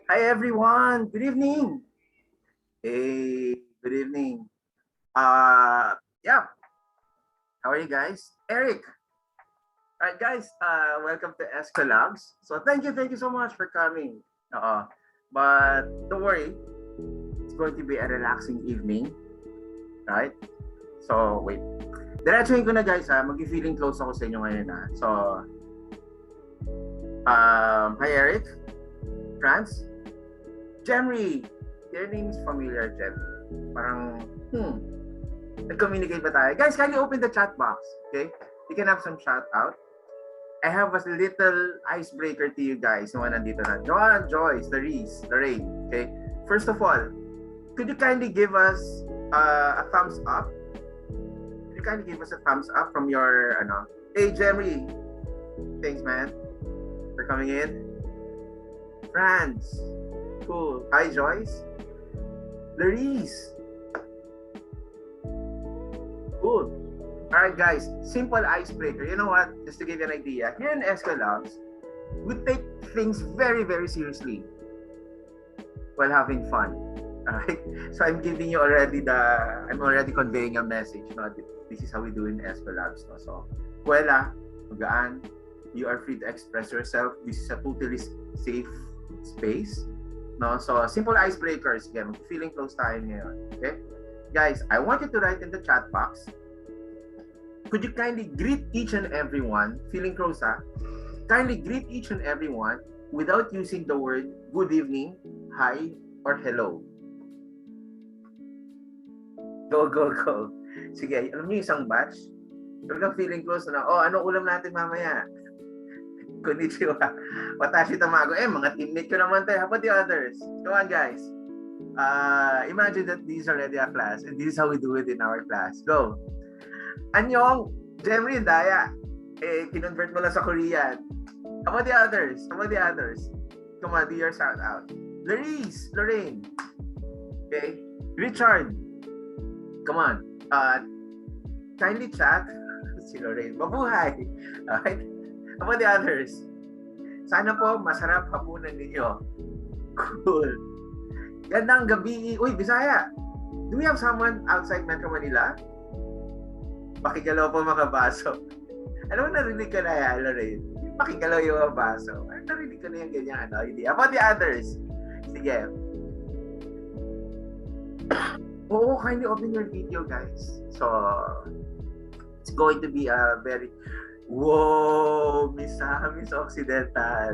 Hi everyone. Good evening. Hey, good evening. Yeah. How are you guys? Eric. All right, guys. Welcome to Esco Labs. So thank you so much for coming. But don't worry, it's going to be a relaxing evening, right? So wait. Diretsuhin ko na guys ha. Mag-feeling close ako sa inyo ngayon ha. So, hi Eric, France, Jemry. Your name is familiar, Jemry. Parang, nag-communicate ba tayo? Guys, can you open the chat box? Okay? You can have some shout out. I have a little icebreaker to you guys. Yung nandito na. Joanne, Joyce, Larise, Lorraine. Okay? First of all, could you kindly give us a thumbs up? Could you kindly give us a thumbs up from your, Hey, Jerry. Thanks, man, for coming in. Franz. Cool. Hi, Joyce. Larise. Cool. Alright guys, simple icebreaker. You know what? Just to give you an idea, here in Esco Labs, we take things very, very seriously while having fun. Alright? So I'm giving you I'm already conveying a message. No? This is how we do in Esco Labs. No? So, kuwela, magaan, you are free to express yourself. This is a totally safe space. No? So, simple icebreakers. Again, feeling close tayo ngayon. Okay? Guys, I want you to write in the chat box. Could you kindly greet each and everyone, feeling close kindly greet each and everyone without using the word good evening, hi, or hello. Go, go, go. Sige, alam niyo isang batch? Talagang feeling close na, ano ulam natin mamaya? Konnichiwa. Watashi tamago. Mga teammate ko naman tayo. How about the others? Come on, guys. Imagine that this is already a class and this is how we do it in our class. Go. Anyong, Jemry, Daya. Kinonvert mo lang sa Korean. How about the others? Come on, do your shout out. Larise, Lorraine. Okay. Richard. Come on. Kindly chat. Si Lorraine. Mabuhay. Alright. How about the others? Sana po masarap hapunan ninyo. Cool. Gandang gabi. Uy, Bisaya. Do we have someone outside Metro Manila? Pakigalaw po mga baso. Alam mo, narinig ko na yan, Lorraine. Pakigalaw yung mga baso. Narinig ko na yung ganyan, hindi. How about the others? Sige. Oo, kindly open your video, guys. So, it's going to be a very... Whoa! Miss Occidental.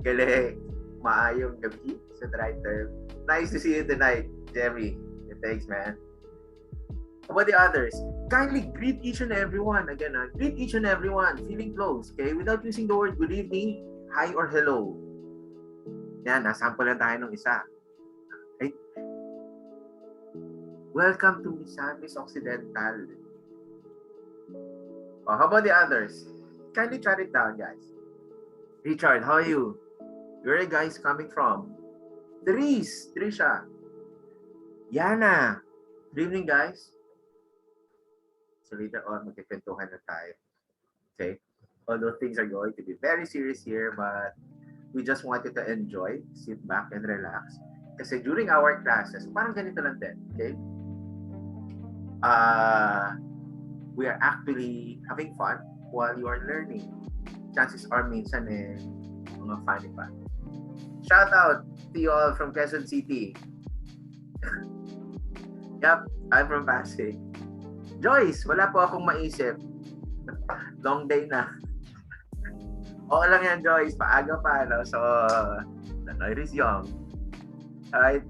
Galing. Maayong gabi sa the right term. Nice to see you tonight, Jerry. Thanks, man. How about the others? Kindly greet each and everyone. Again, greet each and everyone. Feeling close, okay? Without using the word good evening, hi, or hello. Yan, nasample lang tayo ng isa. Okay? Welcome to Miss Occidental. How about the others? Kindly chat it down, guys. Richard, how are you? Where are you guys coming from? Trisha. Yana. Good evening, guys. So later on, magkikwentuhan na tayo. Okay? Although things are going to be very serious here, but we just want you to enjoy, sit back, and relax. Kasi during our classes, parang ganito lang din. Okay? We are actually having fun while you are learning. Chances are minsan mga funny pa. Shout out to you all from Quezon City. Yep, I'm from Pasig. Joyce, wala po akong maisip. Long day na. Okay lang yan, Joyce. Paaga pa, no? So, the night is young. Alright?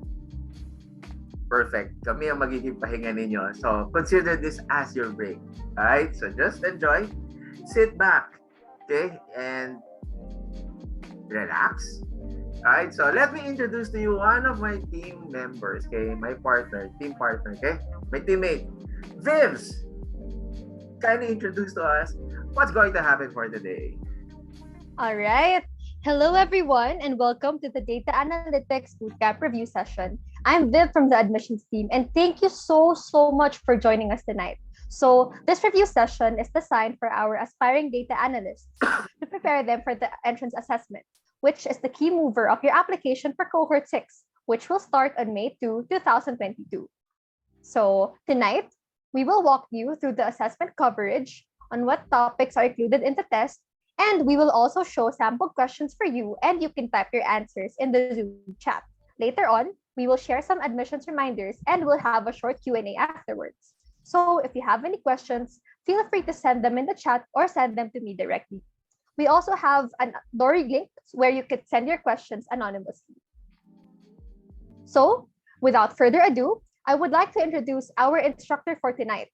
Perfect. Kami ang magiging pahinga ninyo. So, consider this as your break. Alright? So, just enjoy. Sit back. Okay? And relax. Alright? So, let me introduce to you one of my team members. Okay? My partner. Team partner. Okay? My teammate. Vivs, kindly introduce to us what's going to happen for today. All right. Hello, everyone, and welcome to the Data Analytics Bootcamp review session. I'm Viv from the admissions team, and thank you so much for joining us tonight. So this review session is designed for our aspiring data analysts to prepare them for the entrance assessment. which is the key mover of your application for Cohort 6, which will start on May 2, 2022. So tonight, we will walk you through the assessment coverage on what topics are included in the test, and we will also show sample questions for you, and you can type your answers in the Zoom chat. Later on, we will share some admissions reminders, and we'll have a short Q&A afterwards. So if you have any questions, feel free to send them in the chat or send them to me directly. We also have an Dory link where you can send your questions anonymously. So, without further ado, I would like to introduce our instructor for tonight.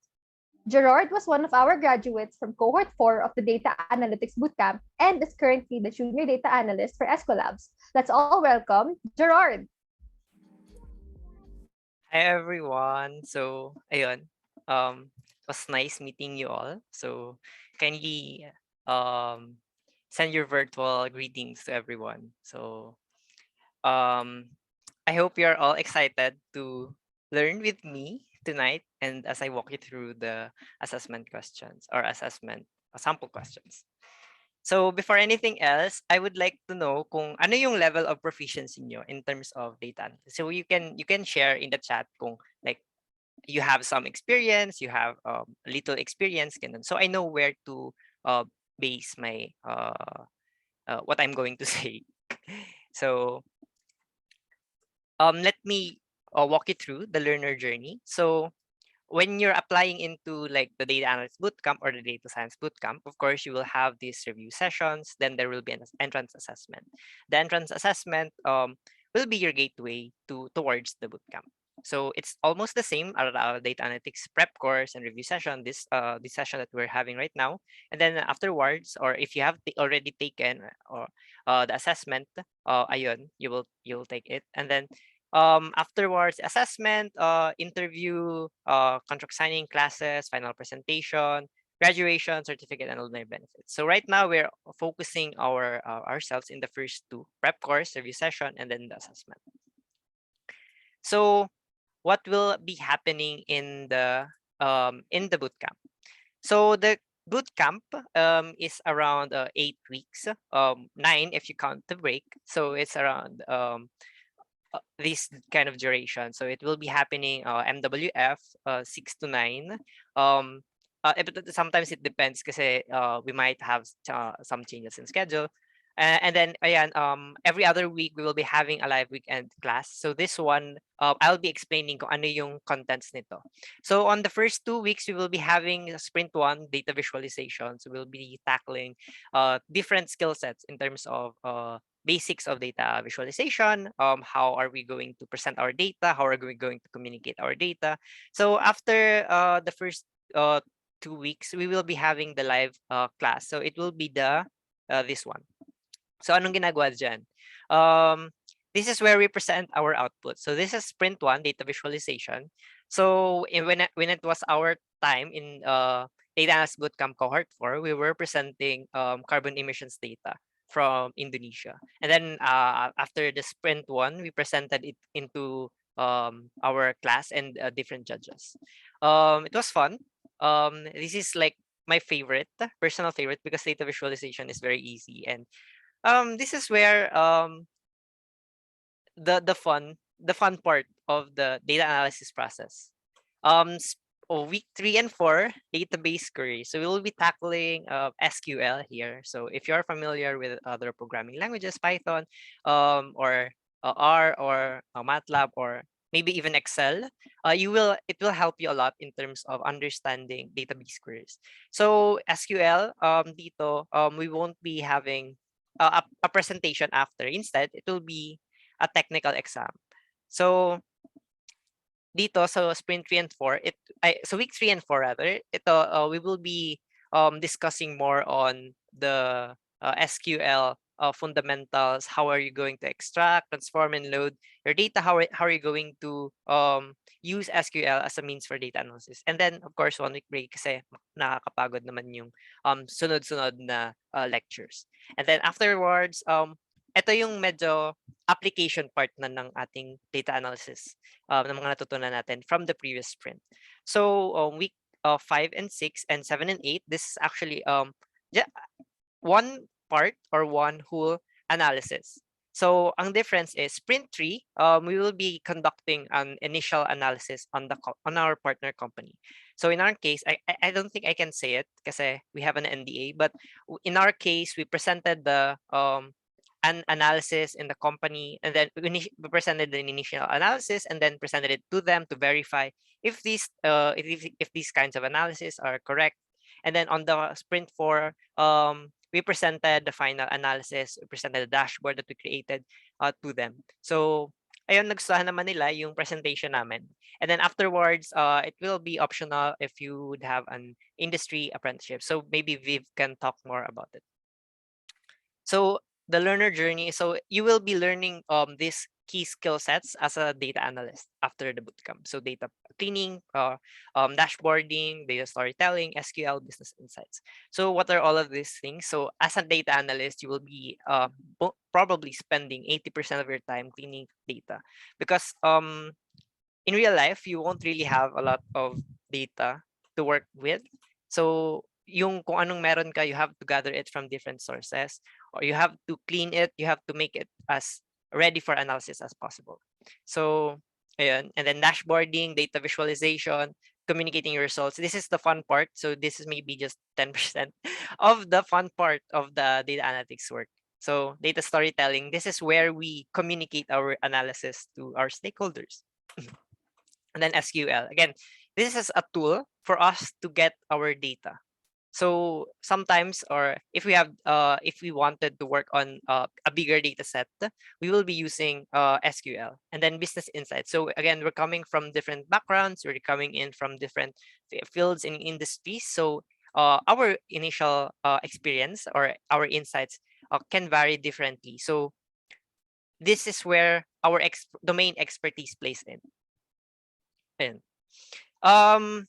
Gerard was one of our graduates from Cohort 4 of the Data Analytics Bootcamp and is currently the Junior Data Analyst for Escolabs. Let's all welcome Gerard. Hi everyone. So, ayun. It was nice meeting you all. So, kindly send your virtual greetings to everyone. So, um I hope you're all excited to learn with me tonight and as I walk you through the assessment questions or assessment sample questions. So before anything else, I would like to know kung ano yung level of proficiency niyo in terms of data. So you can share in the chat kung like you have some experience, you have little experience, ganun. So I know where to base my what I'm going to say. So let me walk you through the learner journey. So when you're applying into like the data analyst bootcamp or the data science bootcamp, of course, you will have these review sessions. Then there will be an entrance assessment. The entrance assessment will be your gateway towards the bootcamp. So it's almost the same data analytics prep course and review session. This session that we're having right now, and then afterwards, or if you have already taken or the assessment, ayun, you'll take it, and then afterwards assessment, interview, contract signing, classes, final presentation, graduation, certificate, and alumni benefits. So right now we're focusing ourselves in the first two: prep course, review session, and then the assessment. So what will be happening in the bootcamp? So the bootcamp is around 8 weeks, 9 if you count the break. So it's around this kind of duration. So it will be happening MWF 6 to 9. But sometimes it depends because we might have some changes in schedule. And then ayan, every other week we will be having a live weekend class. So this one, I'll be explaining kung ano yung contents nito. So on the first 2 weeks, we will be having sprint 1, data visualization. So we'll be tackling different skill sets in terms of basics of data visualization. How are we going to present our data? How are we going to communicate our data? So after the first 2 weeks, we will be having the live class. So it will be the this one. So anong ginagawa dyan? This is where we present our output. So this is sprint 1, data visualization. So when it was our time in Data Analyst Bootcamp Cohort 4, we were presenting carbon emissions data from Indonesia. And then after the sprint 1, we presented it into our class and different judges. It was fun. This is like my favorite, personal favorite, because data visualization is very easy, and this is where the fun part of the data analysis process. Week 3 and 4, database query. So we will be tackling SQL here. So if you're familiar with other programming languages, Python, or R, or MATLAB, or maybe even Excel, it will help you a lot in terms of understanding database queries. So SQL, dito, we won't be having a presentation after. Instead, it will be a technical exam. So dito, so sprint 3 and 4, so week 3 and 4 rather, we will be discussing more on the SQL fundamentals. How are you going to extract, transform, and load your data? How are you going to use SQL as a means for data analysis? And then, of course, 1 week break kasi nakakapagod naman yung sunod-sunod na lectures. And then afterwards, ito yung medyo application part na ng ating data analysis ng mga natutunan natin from the previous sprint. So week 5 and 6 and 7 and 8, this is actually one part or one whole analysis. So ang difference is sprint 3, we will be conducting an initial analysis on on our partner company. So in our case, I don't think I can say it because we have an NDA, but in our case, we presented the an analysis in the company, and then we presented the initial analysis and then presented it to them to verify if these kinds of analysis are correct. And then on the sprint 4, we presented the final analysis, we presented the dashboard that we created to them. So ayun, nagustuhan naman nila yung presentation namin. And then afterwards, it will be optional if you would have an industry apprenticeship. So maybe Viv can talk more about it. So the learner journey, so you will be learning these key skill sets as a data analyst after the bootcamp. So data cleaning, dashboarding, data storytelling, SQL, business insights. So what are all of these things? So as a data analyst, you will be probably spending 80% of your time cleaning data, because in real life, you won't really have a lot of data to work with. So yung kung anong meron ka, you have to gather it from different sources, or you have to clean it, you have to make it as ready for analysis as possible. So ayun. And then dashboarding, data visualization, communicating your results. This is the fun part. So this is maybe just 10% of the fun part of the data analytics work. So data storytelling, this is where we communicate our analysis to our stakeholders. And then SQL. Again, this is a tool for us to get our data. So sometimes, or if we wanted to work on a bigger data set, we will be using SQL. And then business insights. So again, we're coming from different backgrounds. We're coming in from different fields and industries. So our initial experience or our insights can vary differently. So this is where our domain expertise plays in. And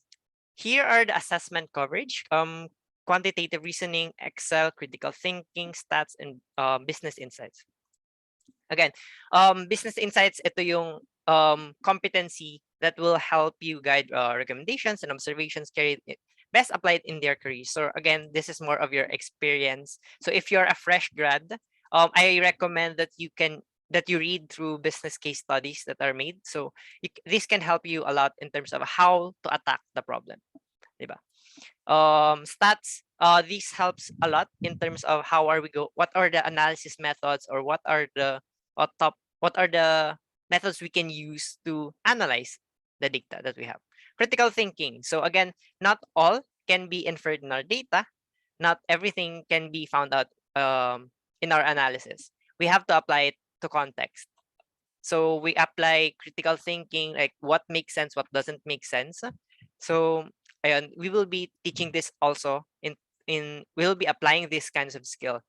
here are the assessment coverage. Quantitative reasoning, Excel, critical thinking, stats, and business insights. Again, business insights, ito yung competency that will help you guide recommendations and observations carried best applied in their careers. So again, this is more of your experience. So if you're a fresh grad, I recommend that you read through business case studies that are made. So this can help you a lot in terms of how to attack the problem. Diba? Stats, this helps a lot in terms of what are the analysis methods, or what are the methods we can use to analyze the data that we have. Critical thinking. So again, not all can be inferred in our data. Not everything can be found out in our analysis. We have to apply it to context. So we apply critical thinking, like what makes sense, what doesn't make sense. So and we will be teaching this also we'll be applying these kinds of skill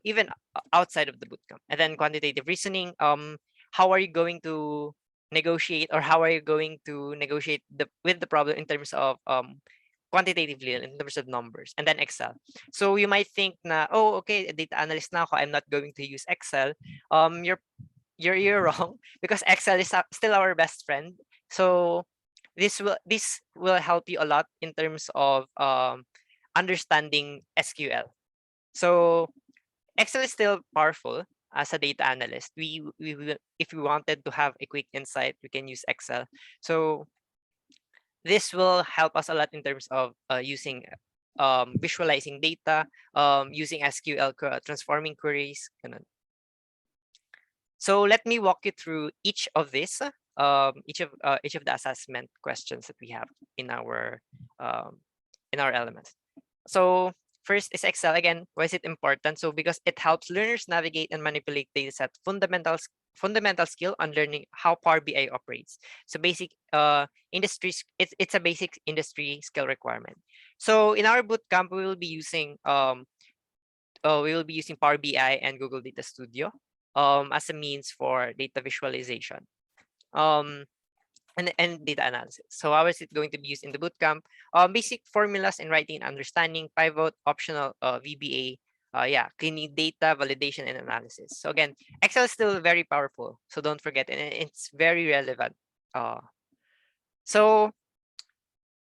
even outside of the bootcamp. And then quantitative reasoning, how are you going to negotiate, or how are you going to negotiate with the problem in terms of quantitatively, in terms of numbers. And then Excel. So you might think na, oh, okay, data analyst na ako, I'm not going to use Excel. You're wrong, because Excel is still our best friend. So this will help you a lot in terms of understanding SQL. So Excel is still powerful as a data analyst. We will, if we wanted to have a quick insight, we can use Excel. So this will help us a lot in terms of using visualizing data, using SQL, transforming queries. So let me walk you through each of this, each of the assessment questions that we have in our elements. So first is Excel. Again, why is it important? So because it helps learners navigate and manipulate data set, fundamental skill on learning how Power BI operates. So basic industries, it's a basic industry skill requirement. So in our bootcamp, we will be using Power BI and Google Data Studio as a means for data visualization and data analysis. So how is it going to be used in the bootcamp? Basic formulas in writing and understanding, pivot, optional VBA, cleaning data, validation, and analysis. So again, Excel is still very powerful. So don't forget, and it's very relevant. So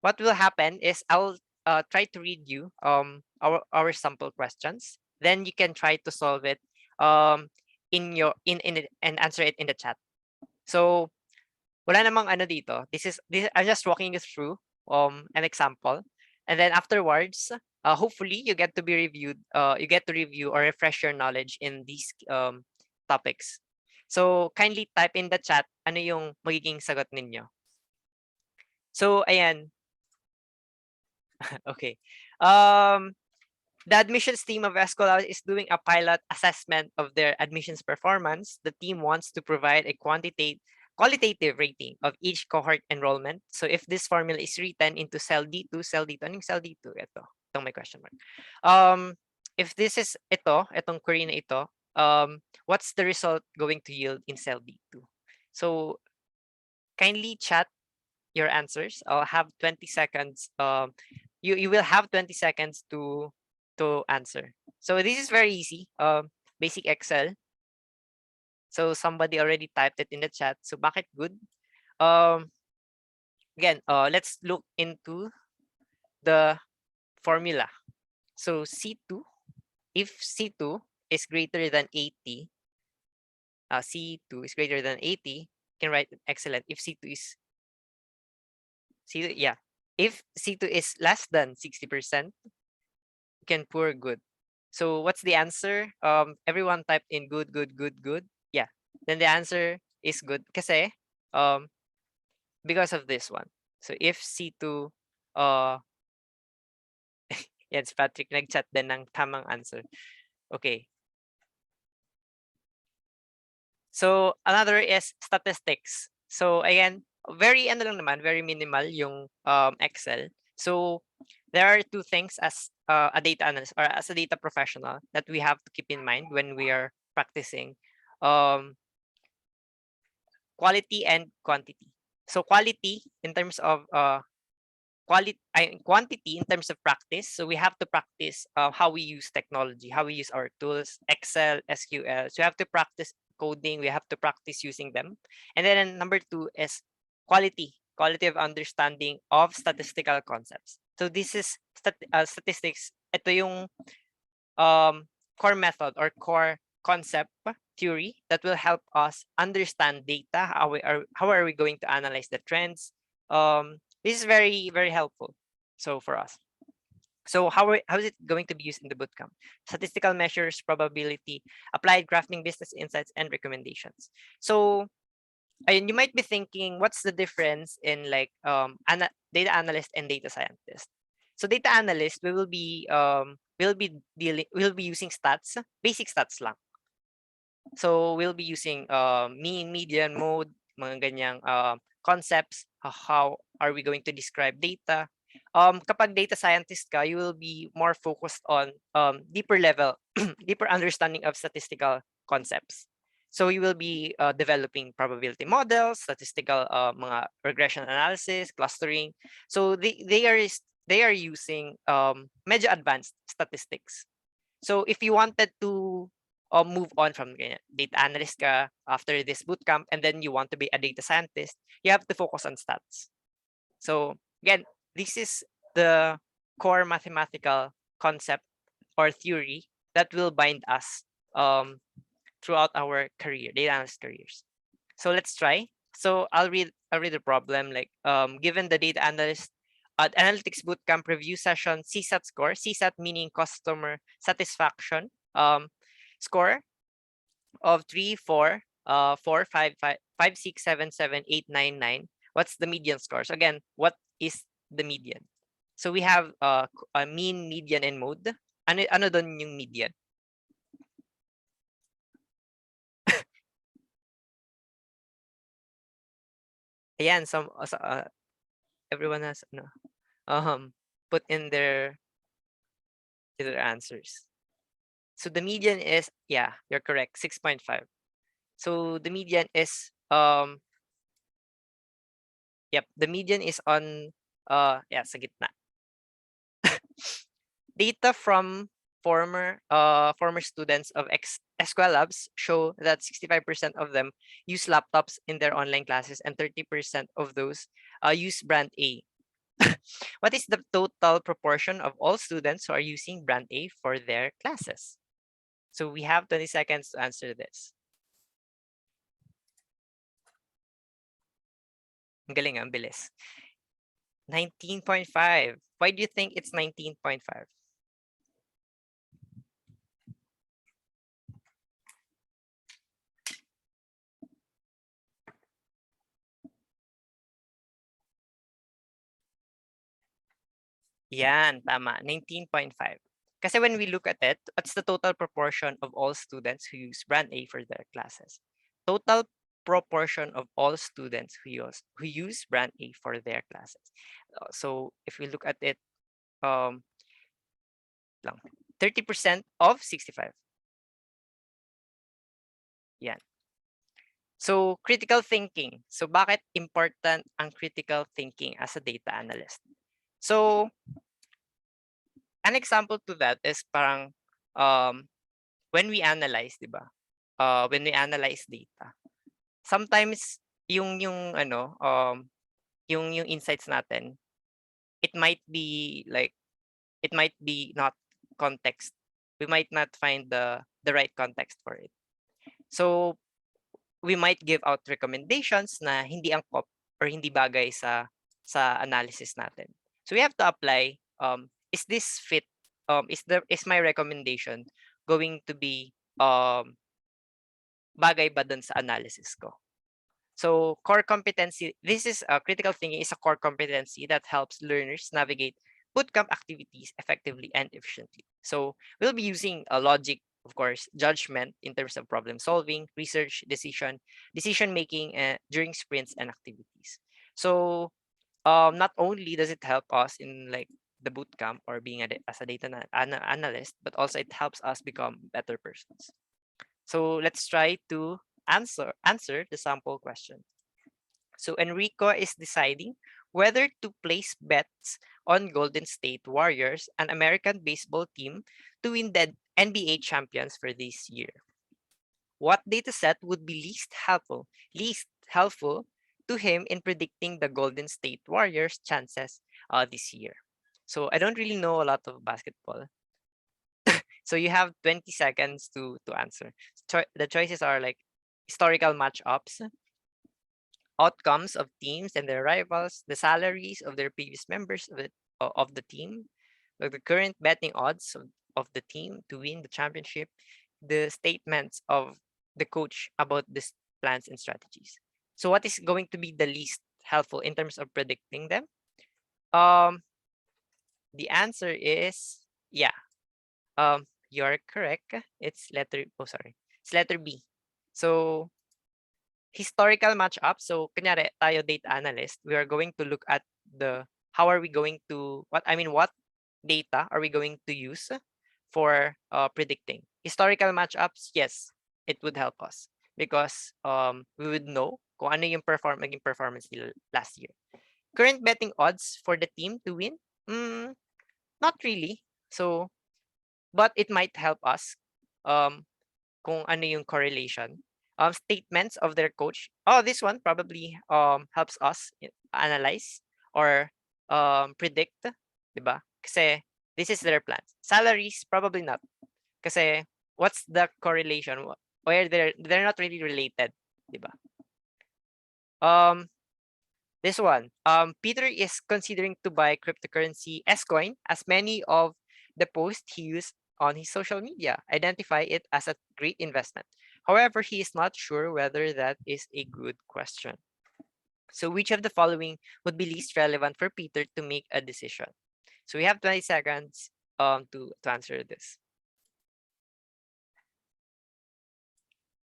what will happen is I'll try to read you our sample questions. Then you can try to solve it in your and answer it in the chat. So wala namang ano dito. This I'm just walking you through an example, and then afterwards, hopefully you get to be reviewed. You get to review or refresh your knowledge in these topics. So kindly type in the chat ano yung magiging sagot ninyo. So ayan. Okay. The admissions team of Escolar is doing a pilot assessment of their admissions performance. The team wants to provide a qualitative rating of each cohort enrollment. So if this formula is written into cell D2, anong cell D2? Itong may question mark. If this is itong query na ito, what's the result going to yield in cell D2? So kindly chat your answers. I'll have 20 seconds. You will have 20 seconds to answer. So this is very easy. Basic Excel. So somebody already typed it in the chat. So bakit good? Again, let's look into the formula. So C2, if C2 is greater than 80, C2 is greater than 80, you can write excellent. If C2 is if C2 is less than 60%, you can pour good. So what's the answer? Everyone typed in good, good, good, good. Yeah. Then the answer is good kasi because of this one. So if C2 yes, Patrick nag-chat din ng tamang answer. Okay. So another is statistics. So again, very ano lang naman, very minimal yung Excel. So there are two things as a data analyst or as a data professional that we have to keep in mind when we are practicing quality and quantity. So quality in terms of quantity in terms of practice. So we have to practice how we use technology, how we use our tools, Excel, SQL. So we have to practice coding. We have to practice using them. And then number two is quality of understanding of statistical concepts. So this is statistics. Ito yung core method or core concept theory that will help us understand data. How are we going to analyze the trends? This is very, very helpful. So for us. So how is it going to be used in the bootcamp? Statistical measures, probability, applied graphing, business insights, and recommendations. So you might be thinking, what's the difference in like data analyst and data scientist? So data analyst, we'll be using stats, basic stats lang. So we'll be using mean, median, mode, mga ganyang concepts. How are we going to describe data? Kapag data scientist ka, you will be more focused on deeper level, deeper understanding of statistical concepts. So you will be developing probability models, statistical mga regression analysis, clustering. So they are using medyo advanced statistics. So if you wanted to move on from data analyst ka after this bootcamp and then you want to be a data scientist, you have to focus on stats. So again, this is the core mathematical concept or theory that will bind us throughout our career, data analyst careers. So let's try. So I'll read the problem. Like given the data analyst analytics bootcamp review session CSAT score, CSAT meaning customer satisfaction, score of 3, 4, 4, 5, 5, 5, 6, 7, 7, 8, 9, 9. What's the median score? So again, what is the median? So we have a mean, median, and mode. Ano doon yung median? Ayan, everyone has put in their answers. So the median is, yeah, you're correct, 6.5. So the median is yep, the median is on sa gitna. Data from former students of SQL Labs show that 65% of them use laptops in their online classes and 30% of those use brand A. What is the total proportion of all students who are using brand A for their classes? So we have 20 seconds to answer this. Ang galing, ang bilis. 19.5. Why do you think it's 19.5? Yan, tama. 19.5. Kasi when we look at it, what's the total proportion of all students who use brand A for their classes? Total proportion of all students who use brand A for their classes. So if we look at it, 30% of 65. Yan. So critical thinking. So bakit important ang critical thinking as a data analyst? So an example to that is parang when we analyze, di ba? When we analyze data, sometimes yung insights natin, it might be not context. We might not find the right context for it. So we might give out recommendations na hindi angkop or hindi bagay sa analysis natin. So we have to apply, is this fit? Is my recommendation going to be bagay ba dun sa analysis ko? So core competency, this is critical thinking is a core competency that helps learners navigate bootcamp activities effectively and efficiently. So we'll be using a logic, of course, judgment in terms of problem solving, research, decision making during sprints and activities. So not only does it help us in like the bootcamp or being as a data analyst, but also it helps us become better persons. So let's try to answer the sample question. So Enrico is deciding whether to place bets on Golden State Warriors, an American baseball team, to win the NBA champions for this year. What data set would be least helpful to him in predicting the Golden State Warriors' chances this year? So I don't really know a lot of basketball. So you have 20 seconds to answer. The choices are like historical matchups, outcomes of teams and their rivals, the salaries of their previous members of the team, like the current betting odds of the team to win the championship, the statements of the coach about these plans and strategies. So what is going to be the least helpful in terms of predicting them? The answer is, yeah, you're correct. It's letter B. So historical matchup. So kunyari tayo data analyst, we are going to look at what data are we going to use for predicting historical matchups? Yes, it would help us because we would know kung ano yung maging performance nila last year. Current betting odds for the team to win? Not really. So, but it might help us kung ano yung correlation. Statements of their coach. Oh, this one probably helps us analyze or predict, diba? Kasi this is their plans. Salaries, probably not. Kasi what's the correlation? Where they're not really related, diba? This one. Peter is considering to buy cryptocurrency S-Coin, as many of the posts he used on his social media identify it as a great investment. However, he is not sure whether that is a good question. So which of the following would be least relevant for Peter to make a decision? So we have 20 seconds to answer this.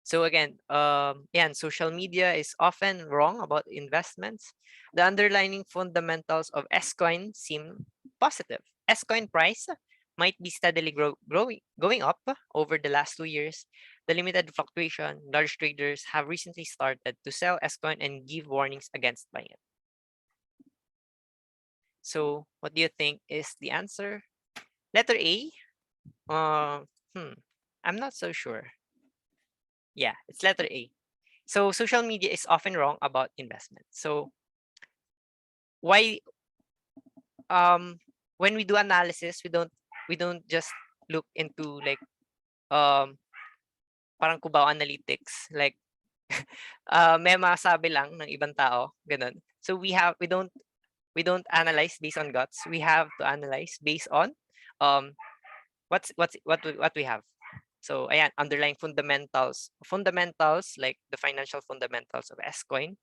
So again, social media is often wrong about investments. The underlying fundamentals of S-Coin seem positive. S-Coin price might be steadily going up over the last 2 years. The limited fluctuation, large traders have recently started to sell S-Coin and give warnings against buying it. So what do you think is the answer? Letter A? I'm not so sure. Yeah, it's letter A. So social media is often wrong about investment. So why when we do analysis, we don't just look into like parang Cubao analytics, like may masabi lang ng ibang tao, ganun. So we don't analyze based on guts. We have to analyze based on what we have. So ayan, underlying fundamentals like the financial fundamentals of S-coin,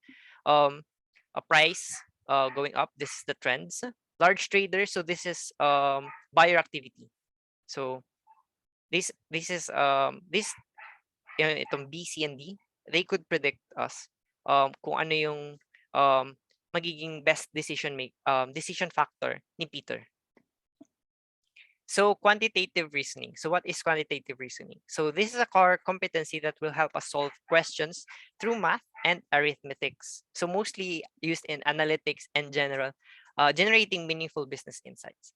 a price going up. This is the trends. Large traders. So this is buyer activity. So this is this itong B, C, and D. They could predict us kung ano yung magiging best decision factor ni Peter. So quantitative reasoning. So what is quantitative reasoning? So this is a core competency that will help us solve questions through math and arithmetics. So mostly used in analytics and generating meaningful business insights.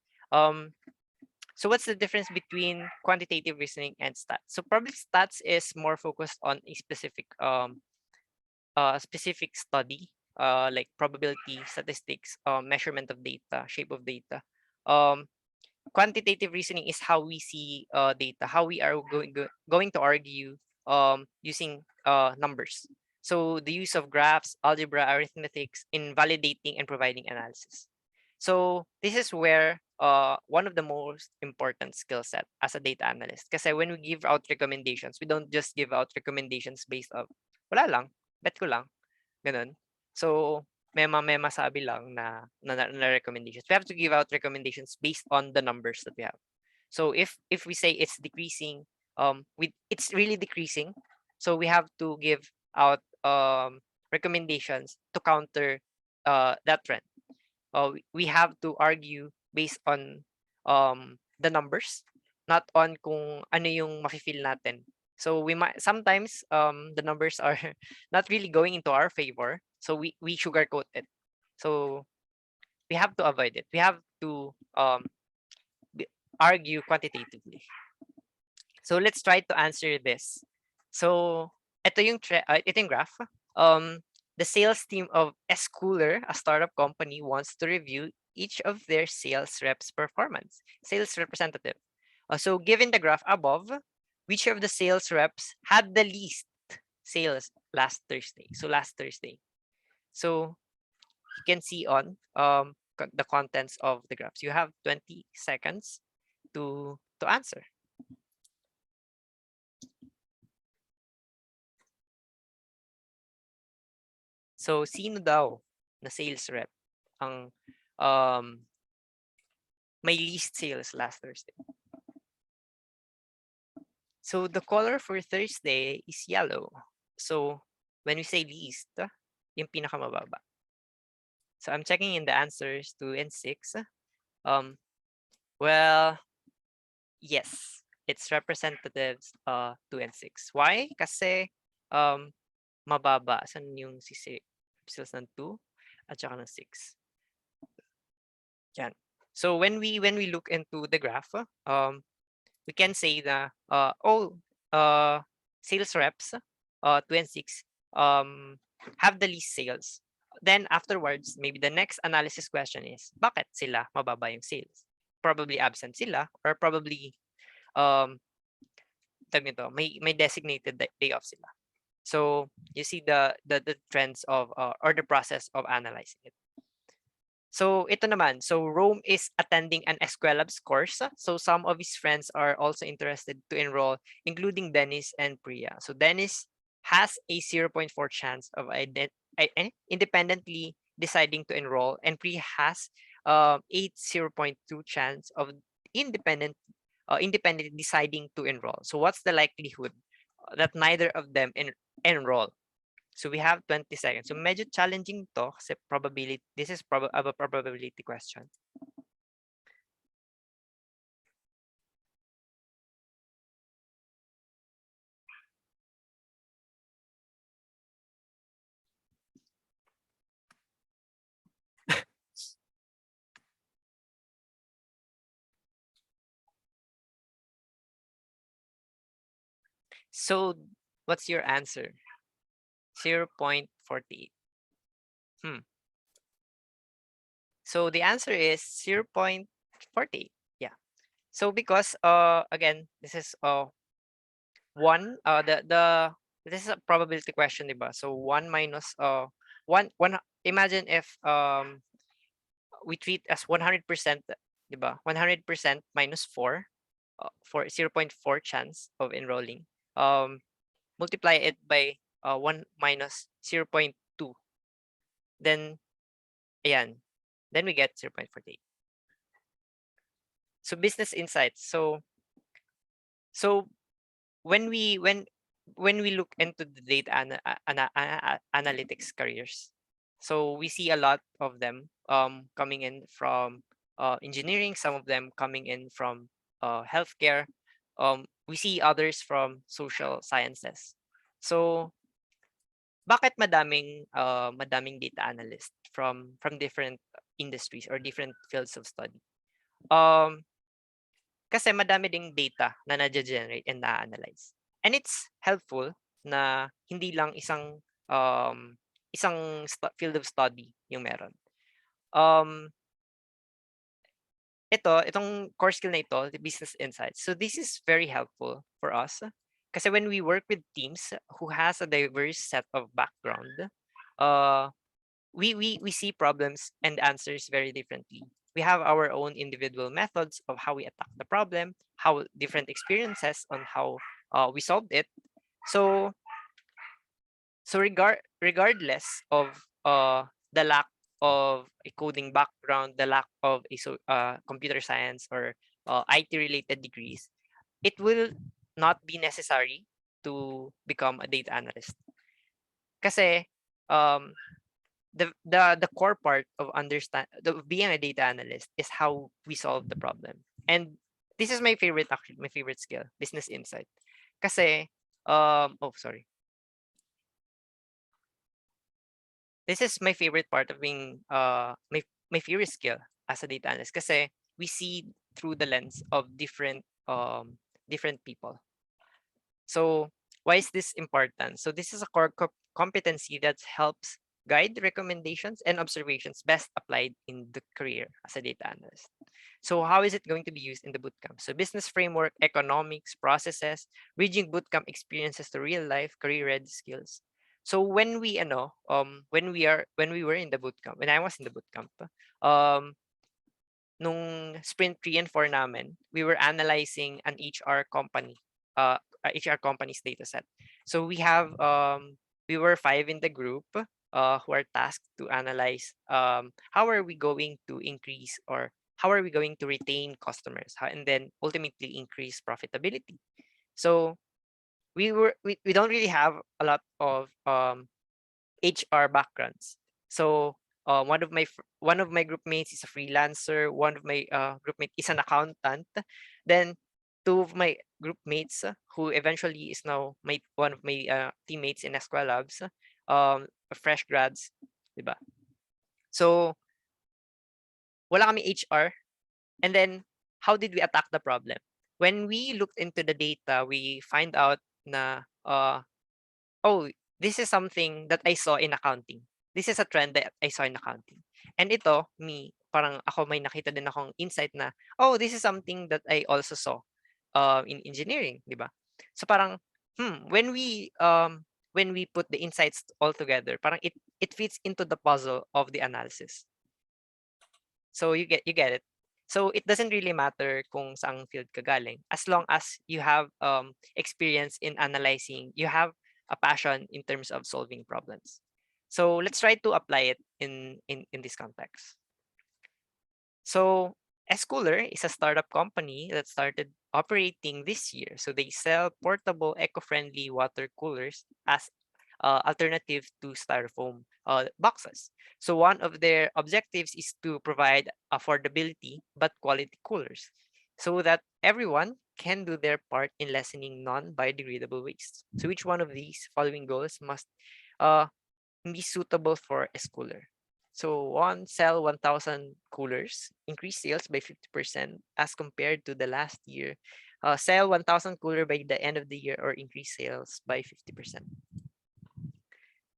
So what's the difference between quantitative reasoning and stats? So probably stats is more focused on a specific study, like probability, statistics, measurement of data, shape of data. Quantitative reasoning is how we see data, how we are going to argue using numbers. So the use of graphs, algebra, arithmetics in validating and providing analysis. So this is where one of the most important skill set as a data analyst. Kasi when we give out recommendations, we don't just give out recommendations based on wala lang, bet ko lang, ganun. So may masabi lang na recommendations. We have to give out recommendations based on the numbers that we have. So if we say it's decreasing, it's really decreasing. So we have to give out recommendations to counter that trend. We have to argue based on the numbers, not on kung ano yung mafe-feel natin. So we might sometimes the numbers are not really going into our favor, so we sugarcoat it. So we have to avoid it. We have to argue quantitatively. So let's try to answer this. So ito yung graph. The sales team of S-Cooler, a startup company, wants to review each of their sales reps' performance. Sales representative. So given the graph above, which of the sales reps had the least sales last Thursday? So last Thursday. So you can see on the contents of the graphs. You have 20 seconds to answer. So sino daw na sales rep ang may least sales last Thursday? So the color for Thursday is yellow. So when we say least, yung pinakamababa. So I'm checking in the answers 2 and 6. Well, yes, it's representatives 2 and 6. Why? Kasi mababa. Saan yung sales ng 2 at saka ng 6? Yan. So when we look into the graph, we can say that sales reps 2 and 6 have the least sales. Then afterwards, maybe the next analysis question is, bakit sila mababa yung sales? Probably absent sila, or probably may designated day off sila. So you see the trends of or the process of analyzing it. So ito naman, so Rome is attending an Esquelabs course. So some of his friends are also interested to enroll, including Dennis and Priya. So Dennis has a 0.4 chance of independently deciding to enroll, and Priya has a 0.2 chance of independently deciding to enroll. So what's the likelihood that neither of them enroll? So we have 20 seconds. So medyo challenging to kasi probability. This is a probability question. So what's your answer? 0.48. So the answer is 0.48. Yeah. So because again, this is this is a probability question, diba? So 1 minus one imagine if we treat as 100%, diba? 100% minus 4 for 0.4 chance of enrolling. Multiply it by 1 minus 0.2, then ayan, then we get 0.48. So business insights. So when we look into the data analytics careers, so we see a lot of them coming in from engineering, some of them coming in from healthcare. We see others from social sciences. So bakit madaming data analyst from different industries or different fields of study? Kasi madami ding data na na-generate and na-analyze. And it's helpful na hindi lang isang field of study yung meron. Itong core skill na ito, the business insights. So this is very helpful for us kasi when we work with teams who has a diverse set of background, we see problems and answers very differently. We have our own individual methods of how we attack the problem, how different experiences on how we solved it. So regardless of the lack of a coding background, the lack of a computer science or IT related degrees, it will not be necessary to become a data analyst. Kasi the core part of being a data analyst is how we solve the problem. And this is my favorite, actually, my favorite skill, business insight. Kasi sorry. This is my favorite part of being my favorite skill as a data analyst kasi we see through the lens of different people. So why is this important? So this is a core competency that helps guide recommendations and observations best applied in the career as a data analyst. So how is it going to be used in the bootcamp? So business framework, economics, processes, bridging bootcamp experiences to real life career-ready skills. So when we when we were in the bootcamp, when I was in the bootcamp, nung sprint 3 and 4 namin, we were analyzing an HR company, HR company's data set. So we were 5 in the group who are tasked to analyze how are we going to increase or how are we going to retain customers, and then ultimately increase profitability. So we don't really have a lot of HR backgrounds. So one of my group mates is a freelancer. One of my group mates is an accountant. Then two of my group mates who eventually is now one of my teammates in Esquel Labs, fresh grads, diba? So wala kami HR. And then how did we attack the problem? When we looked into the data, we find out na oh, this is something that I saw in accounting. This is a trend that I saw in accounting. And ito, parang ako may nakita din akong insight na, oh, this is something that I also saw in engineering, di ba? So parang, when we put the insights all together, parang it fits into the puzzle of the analysis. So you get it. So it doesn't really matter kung saang field ka galing, as long as you have experience in analyzing, you have a passion in terms of solving problems. So let's try to apply it in this context. So Schooler is a startup company that started operating this year. So they sell portable, eco-friendly water coolers as alternative to styrofoam boxes. So one of their objectives is to provide affordability but quality coolers so that everyone can do their part in lessening non-biodegradable waste. So each one of these following goals must be suitable for a schooler. So sell 1,000 coolers, increase sales by 50% as compared to the last year. Sell 1,000 cooler by the end of the year or increase sales by 50%.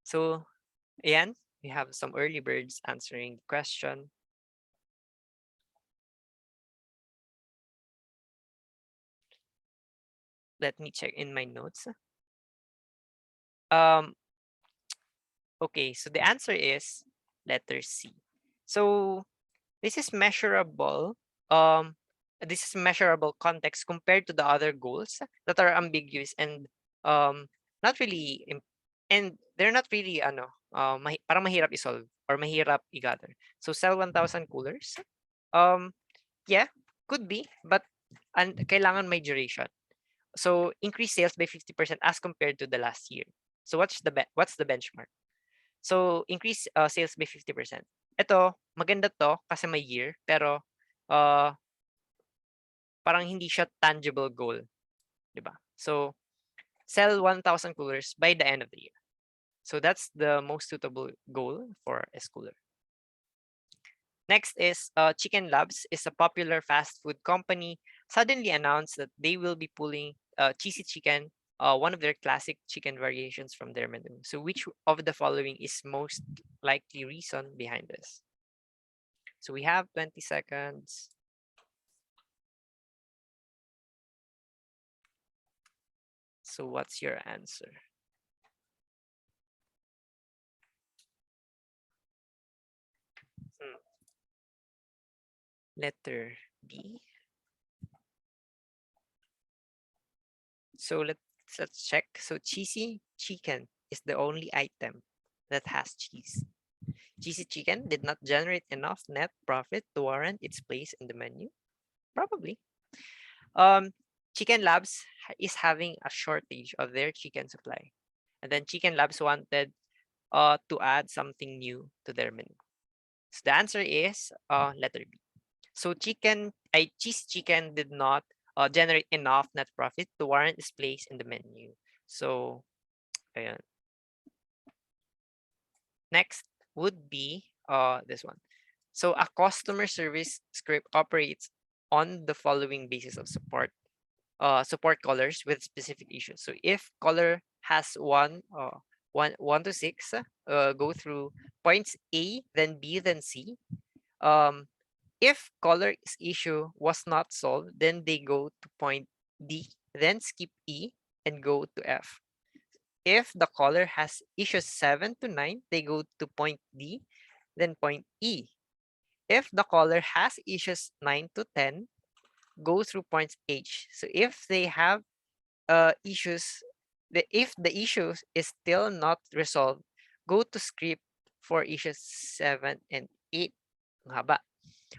So, ayan, we have some early birds answering the question. let me check in my notes. Okay, so the answer is letter C. So this is measurable. This is measurable context compared to the other goals that are ambiguous and not really and they're not really parang mahirap isolve or mahirap i-gather. So sell 1,000 coolers. Yeah, could be, but kailangan may duration. So increase sales by 50% as compared to the last year. So what's the benchmark? So increase sales by 50%. Ito, maganda to kasi may year, pero uh, parang hindi siya tangible goal, 'di ba? So sell 1,000 coolers by the end of the year. So that's the most suitable goal for a schooler. Next is Chicken Labs is a popular fast food company suddenly announced that they will be pulling cheesy chicken, one of their classic chicken variations from their menu. So which of the following is most likely reason behind this? So we have 20 seconds. So what's your answer? Letter B. So let's check. So cheesy chicken is the only item that has cheese. Cheesy chicken did not generate enough net profit to warrant its place in the menu. Probably. Chicken Labs is having a shortage of their chicken supply. And then Chicken Labs wanted to add something new to their menu. So the answer is letter B. So cheese chicken did not generate enough net profit to warrant its place in the menu. So ayan. Next would be this one. So a customer service script operates on the following basis of support callers with specific issues. So if caller has one to six, go through points A, then B, then C. If caller's issue was not solved, then they go to point D, then skip E and go to F. If the caller has issues 7 to 9, they go to point D, then point E. If the caller has issues 9 to 10, go through points H. So if they have issues, if the issue is still not resolved, go to script for issues 7 and 8. Ang haba.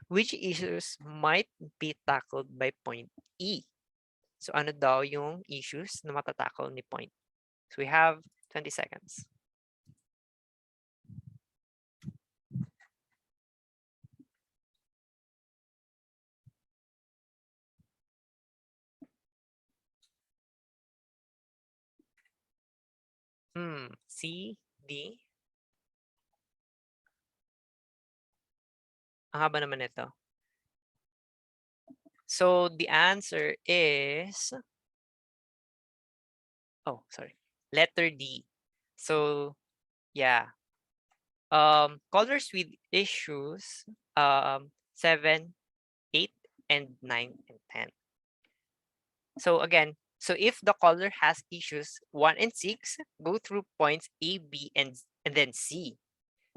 Which issues might be tackled by point E? So ano daw yung issues na matatackle ni point? So we have 20 seconds. C, D. Ang haba naman ito. So the answer is, oh, sorry, letter D. So yeah, callers with issues 7, 8, and 9 and 10. So again, so if the caller has issues 1 and 6, go through points A, B, and then C.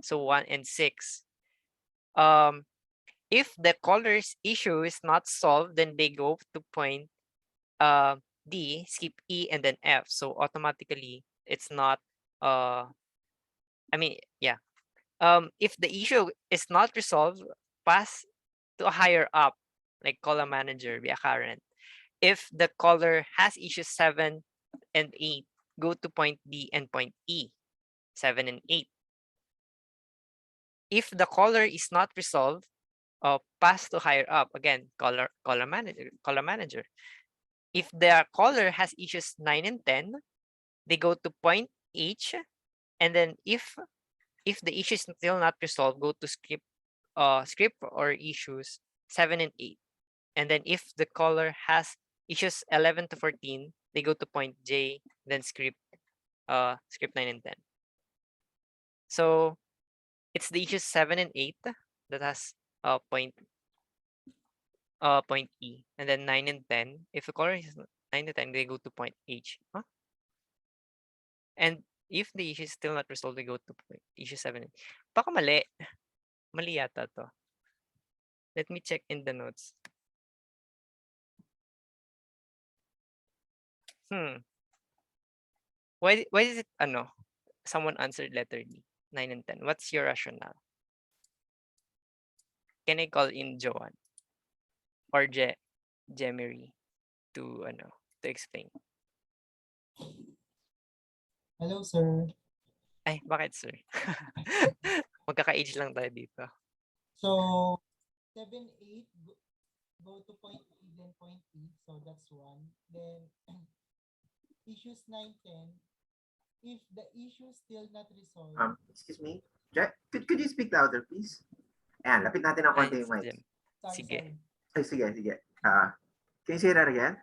So 1 and 6. If the caller's issue is not solved, then they go to point D, skip E, and then F. So automatically, it's not. I mean, yeah. If the issue is not resolved, pass to a higher up, like call a manager, be a current. If the caller has issues 7 and 8, go to point D and point E, 7 and 8. If the caller is not resolved, pass to higher up, again, caller manager. If the caller has issues 9 and 10, they go to point H, and then if the issue is still not resolved, go to script or issues 7 and 8. And then if the caller has issues 11 to 14, they go to point J, then script 9 and 10. So it's the issues 7 and 8 that has point E, and then 9 and 10. If the caller 9 to 10, they go to point H. Huh? And if the issue is still not resolved, they go to point issue 7. Baka mali. Mali yata to. Let me check in the notes. Why is it someone answered letter D, 9 and 10? What's your rationale? Can I call in Joanne or Jemery to explain? Hello, sir. Ay, bakit sir? Magkaka-age lang tayo dito. So, 7, 8, go to point E, then point E. So, that's 1. Then, issues 9, 10. If the issue still not resolved. Excuse me. Could you speak louder, please? Ayan, lapit natin ang konti yung mic. Sige. Ay, sige. Can you say that again?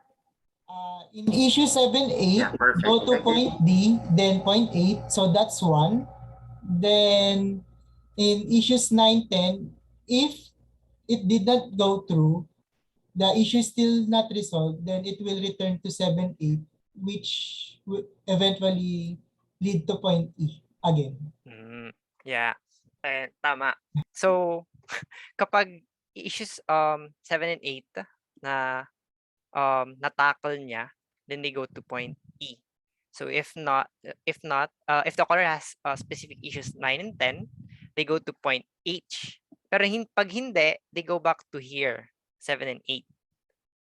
In issue 7, 8, go to point D, then point 8. So that's 1. Then in issues 9, 10, if it did not go through, the issue is still not resolved, then it will return to 7, 8, which will eventually lead to point E again. Yeah. Tama. So, kapag issues 7 and 8 na na-tackle niya, then they go to point E. So if the caller has specific issues 9 and 10, they go to point H. Pero pag hindi, they go back to here, 7 and 8,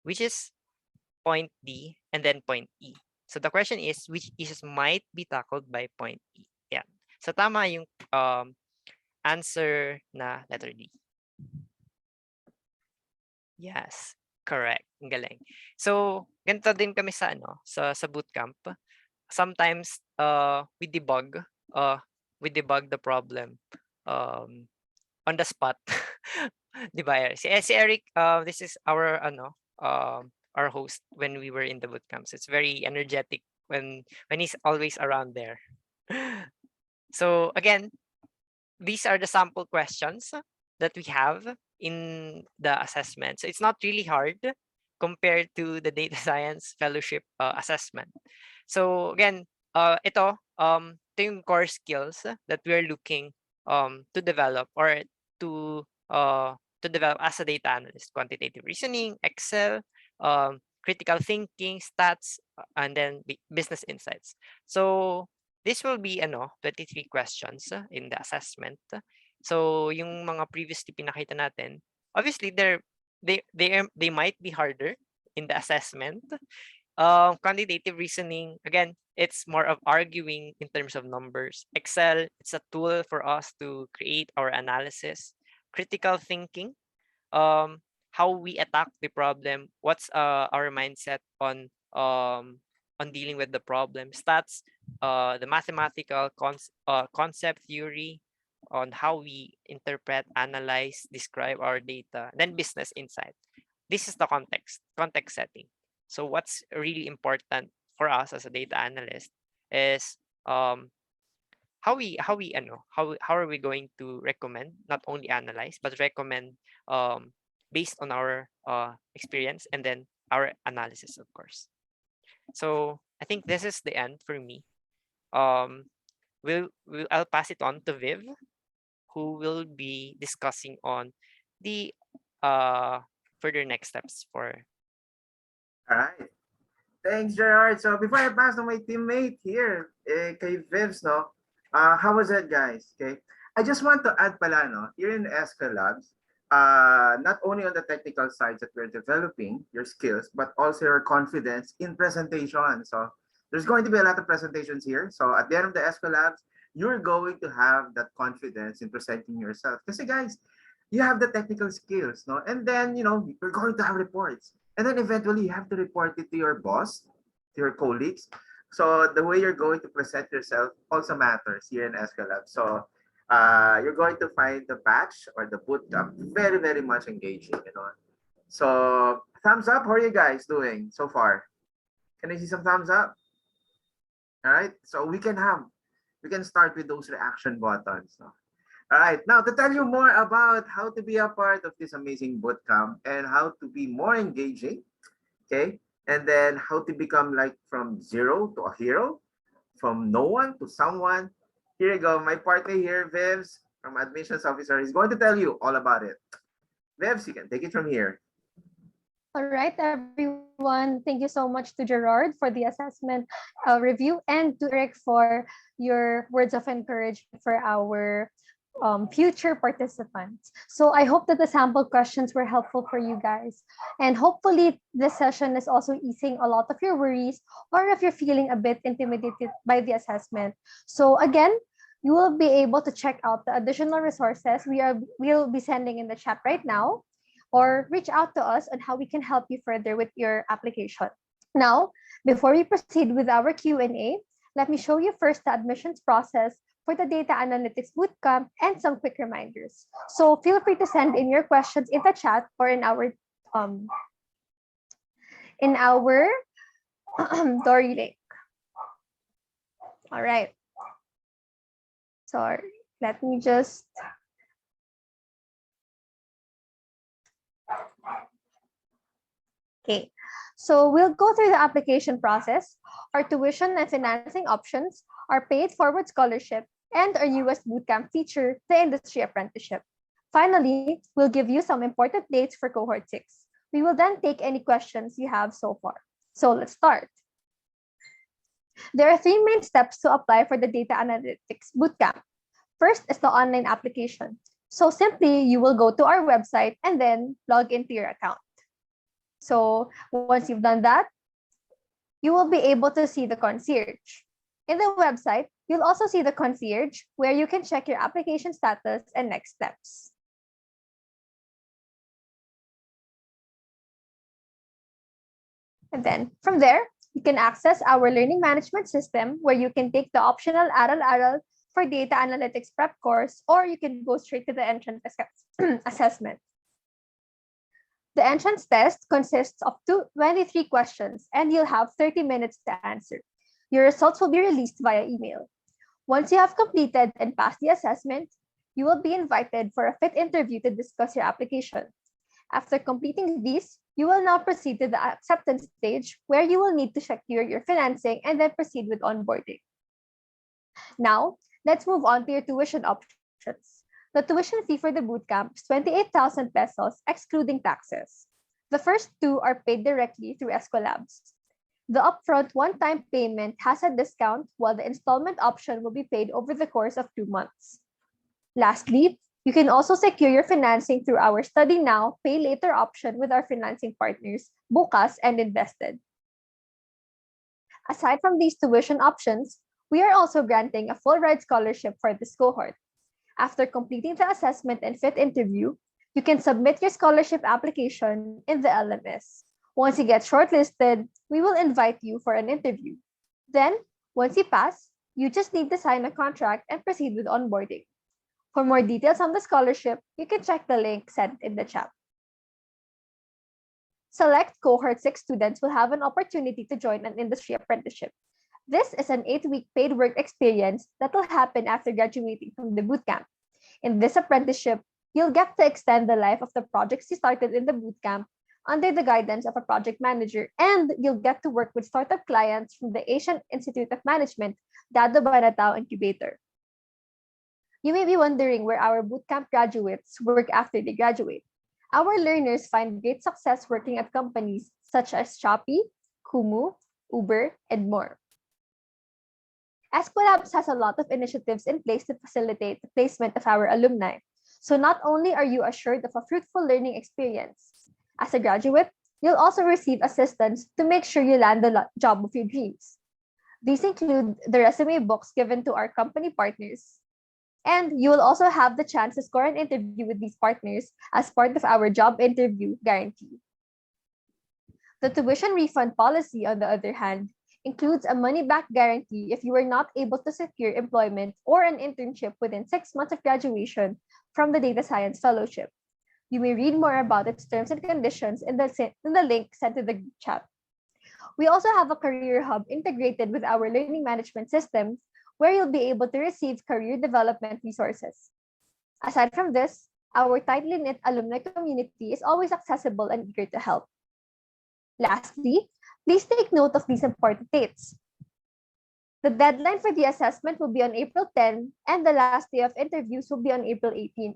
which is point D and then point E. So the question is, which issues might be tackled by point E? Yeah. So tama yung answer na letter D. Yes, correct. Ang galing. So, ganito din kami sa sa bootcamp. Sometimes we debug the problem on the spot. Di ba? Si Eric, this is our our host when we were in the bootcamps. It's very energetic when he's always around there. So again, these are the sample questions that we have in the assessment. So it's not really hard compared to the data science fellowship assessment. So again, ito yung core skills that we are looking to develop or to develop as a data analyst: quantitative reasoning, Excel, critical thinking, stats, and then business insights. So this will be 23 questions in the assessment. So yung mga previously pinakita natin, obviously they might be harder in the assessment. Quantitative reasoning, again, it's more of arguing in terms of numbers. Excel, it's a tool for us to create our analysis. Critical thinking, how we attack the problem, what's our mindset on dealing with the problem. Stats, the mathematical concept theory on how we interpret, analyze, describe our data. Then business insight. This is the context setting. So what's really important for us as a data analyst is how are we going to recommend, not only analyze, but recommend based on our experience and then our analysis, of course. So I think this is the end for me. I'll pass it on to Viv, who will be discussing on the further next steps for. All right. Thanks, Gerard. So before I pass to my teammate here, kay Vivs, how was it, guys? Okay. I just want to add pala, here in SK Labs, not only on the technical sides that we're developing your skills, but also your confidence in presentation. So there's going to be a lot of presentations here. So at the end of the SK Labs, you're going to have that confidence in presenting yourself. Because guys, you have the technical skills, and then, you're going to have reports. And then eventually you have to report it to your boss, to your colleagues. So the way you're going to present yourself also matters here in SK Labs. So you're going to find the batch or the bootcamp very, very much engaging, So thumbs up, how are you guys doing so far? Can I see some thumbs up? All right, so we can start with those reaction buttons. All right, now to tell you more about how to be a part of this amazing bootcamp and how to be more engaging, okay, and then how to become like from zero to a hero, from no one to someone. Here you go. My partner here, Vivs, from admissions officer, is going to tell you all about it. Vivs, you can take it from here. All right, everyone. Thank you so much to Gerard for the assessment review and to Eric for your words of encouragement for our future participants. So I hope that the sample questions were helpful for you guys. And hopefully this session is also easing a lot of your worries, or if you're feeling a bit intimidated by the assessment. So again, you will be able to check out the additional resources we'll be sending in the chat right now, or reach out to us on how we can help you further with your application. Now, before we proceed with our Q&A, let me show you first the admissions process for the Data Analytics Bootcamp and some quick reminders. So feel free to send in your questions in the chat or in our Dory link. All right. Sorry, let me just Okay, so we'll go through the application process, our tuition and financing options, our paid forward scholarship, and our newest bootcamp feature, the industry apprenticeship. Finally, we'll give you some important dates for cohort 6. We will then take any questions you have so far. So let's start. There are 3 main steps to apply for the Data Analytics Bootcamp. First is the online application. So simply, you will go to our website and then log into your account. So once you've done that, you will be able to see the concierge. In the website, you'll also see the concierge where you can check your application status and next steps. And then from there, you can access our learning management system where you can take the optional Aral for data analytics prep course, or you can go straight to the entrance assessment. The entrance test consists of 23 questions, and you'll have 30 minutes to answer. Your results will be released via email. Once you have completed and passed the assessment, you will be invited for a fit interview to discuss your application. After completing these, you will now proceed to the acceptance stage where you will need to secure your financing and then proceed with onboarding. Now, let's move on to your tuition options. The tuition fee for the bootcamp is 28,000 pesos, excluding taxes. The first 2 are paid directly through Escolabs. The upfront one-time payment has a discount, while the installment option will be paid over the course of 2 months. Lastly, you can also secure your financing through our Study Now, Pay Later option with our financing partners, Bukas and Invested. Aside from these tuition options, we are also granting a full ride scholarship for this cohort. After completing the assessment and fit interview, you can submit your scholarship application in the LMS. Once you get shortlisted, we will invite you for an interview. Then, once you pass, you just need to sign a contract and proceed with onboarding. For more details on the scholarship, you can check the link sent in the chat. Select Cohort 6 students will have an opportunity to join an industry apprenticeship. This is an 8-week paid work experience that will happen after graduating from the bootcamp. In this apprenticeship, you'll get to extend the life of the projects you started in the bootcamp under the guidance of a project manager, and you'll get to work with startup clients from the Asian Institute of Management, Dado Banatao Incubator. You may be wondering where our bootcamp graduates work after they graduate. Our learners find great success working at companies such as Shopee, Kumu, Uber, and more. Escolabs has a lot of initiatives in place to facilitate the placement of our alumni. So not only are you assured of a fruitful learning experience, as a graduate, you'll also receive assistance to make sure you land the job of your dreams. These include the resume books given to our company partners, and you will also have the chance to score an interview with these partners as part of our job interview guarantee. The tuition refund policy, on the other hand, includes a money-back guarantee if you are not able to secure employment or an internship within 6 months of graduation from the Data Science Fellowship. You may read more about its terms and conditions in the link sent to the chat. We also have a career hub integrated with our learning management system where you'll be able to receive career development resources. Aside from this, our tightly knit alumni community is always accessible and eager to help. Lastly, Please take note of these important dates. The deadline for the assessment will be on April 10, and the last day of interviews will be on April 18.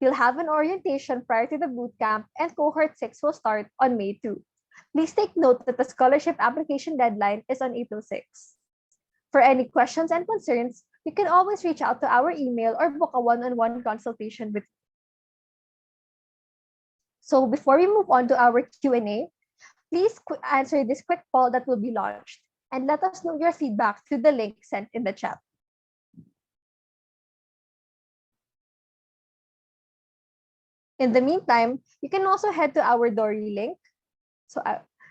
You'll have an orientation prior to the bootcamp, and Cohort 6 will start on May 2. Please take note that the scholarship application deadline is on April 6. For any questions and concerns, you can always reach out to our email or book a one-on-one consultation with. So before we move on to our Q&A, please answer this quick poll that will be launched and let us know your feedback through the link sent in the chat. In the meantime, you can also head to our Dory link.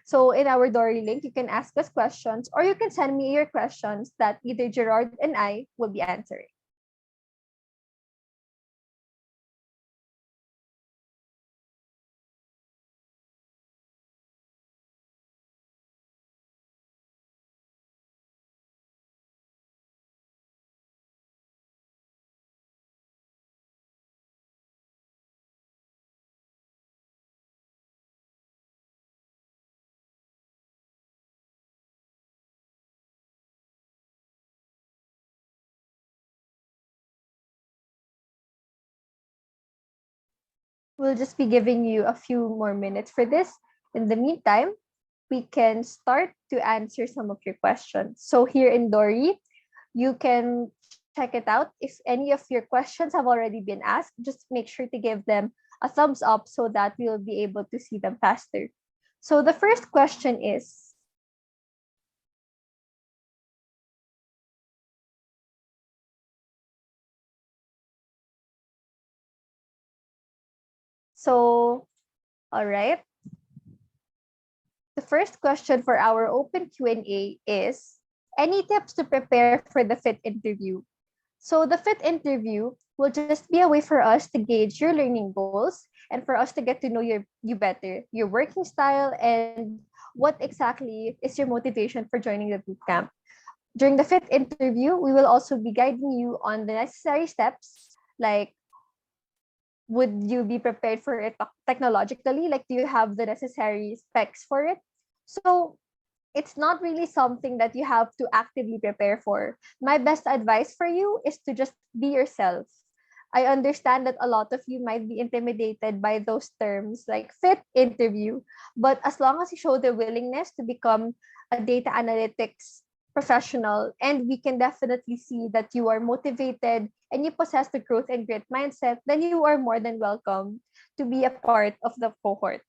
So in our Dory link, you can ask us questions, or you can send me your questions that either Gerard and I will be answering. We'll just be giving you a few more minutes for this. In the meantime, we can start to answer some of your questions. So here in Dory, you can check it out. If any of your questions have already been asked, just make sure to give them a thumbs up so that we'll be able to see them faster. So the first question is, all right. The first question for our open Q&A is, any tips to prepare for the FIT interview? So the FIT interview will just be a way for us to gauge your learning goals and for us to get to know you better, your working style, and what exactly is your motivation for joining the bootcamp. During the FIT interview, we will also be guiding you on the necessary steps, like would you be prepared for it technologically? Like, do you have the necessary specs for it? So it's not really something that you have to actively prepare for. My best advice for you is to just be yourself. I understand that a lot of you might be intimidated by those terms like FIT interview, but as long as you show the willingness to become a data analytics professional, and we can definitely see that you are motivated and you possess the growth and grit mindset, then you are more than welcome to be a part of the cohort.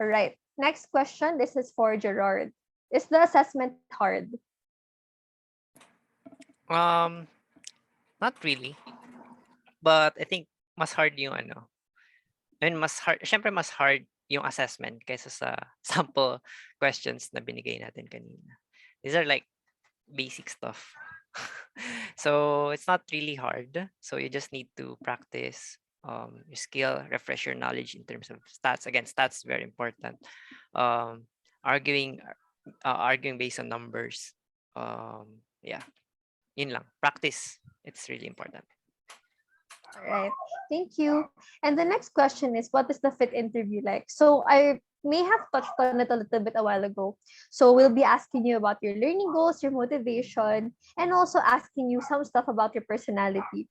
All right. Next question. This is for Gerard. Is the assessment hard? Not really. But I think mas hard yung ano. And syempre mas hard yung assessment kaysa sa sample questions na binigay natin kanina. These are like basic stuff. So it's not really hard. So you just need to practice your skill, refresh your knowledge in terms of stats. Again, stats very important. Arguing based on numbers. Yeah, yun lang. Practice. It's really important. All right. Thank you. And the next question is, what is the FIT interview like? So I may have touched on it a little bit a while ago. So we'll be asking you about your learning goals, your motivation, and also asking you some stuff about your personality.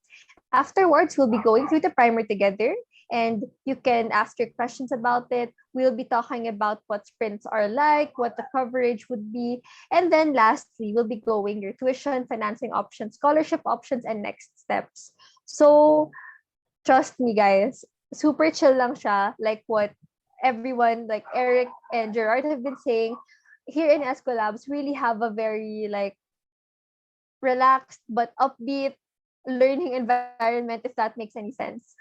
Afterwards, we'll be going through the primer together, and you can ask your questions about it. We'll be talking about what sprints are like, what the coverage would be, and then lastly, we'll be going your tuition, financing options, scholarship options, and next steps. So trust me, guys, super chill lang siya, like what everyone, like Eric and Gerard have been saying. Here in Esco Labs, really have a very like relaxed but upbeat learning environment, if that makes any sense.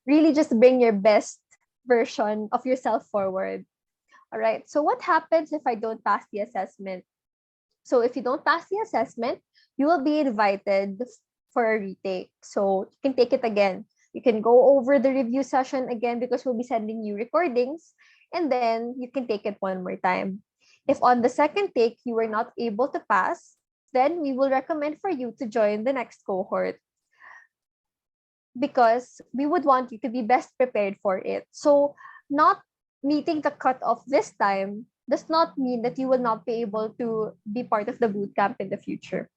Really just bring your best version of yourself forward. All right. So what happens if I don't pass the assessment? So if you don't pass the assessment, you will be invited for a retake. So you can take it again. You can go over the review session again because we'll be sending you recordings, and then you can take it one more time. If on the second take you were not able to pass, then we will recommend for you to join the next cohort, because we would want you to be best prepared for it. So not meeting the cutoff this time does not mean that you will not be able to be part of the bootcamp in the future.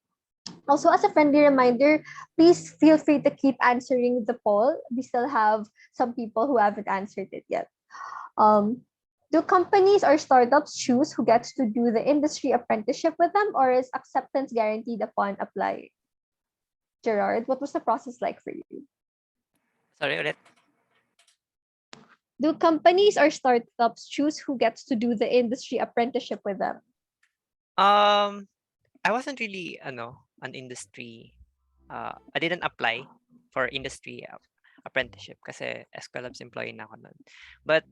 Also, as a friendly reminder, please feel free to keep answering the poll. We still have some people who haven't answered it yet. Um, do companies or startups choose who gets to do the industry apprenticeship with them, or is acceptance guaranteed upon applying? Gerard, what was the process like for you? Sorry ulit. Do companies or startups choose who gets to do the industry apprenticeship with them? I wasn't really an industry. I didn't apply for industry apprenticeship kasi Esquelabs employee na ako nun. But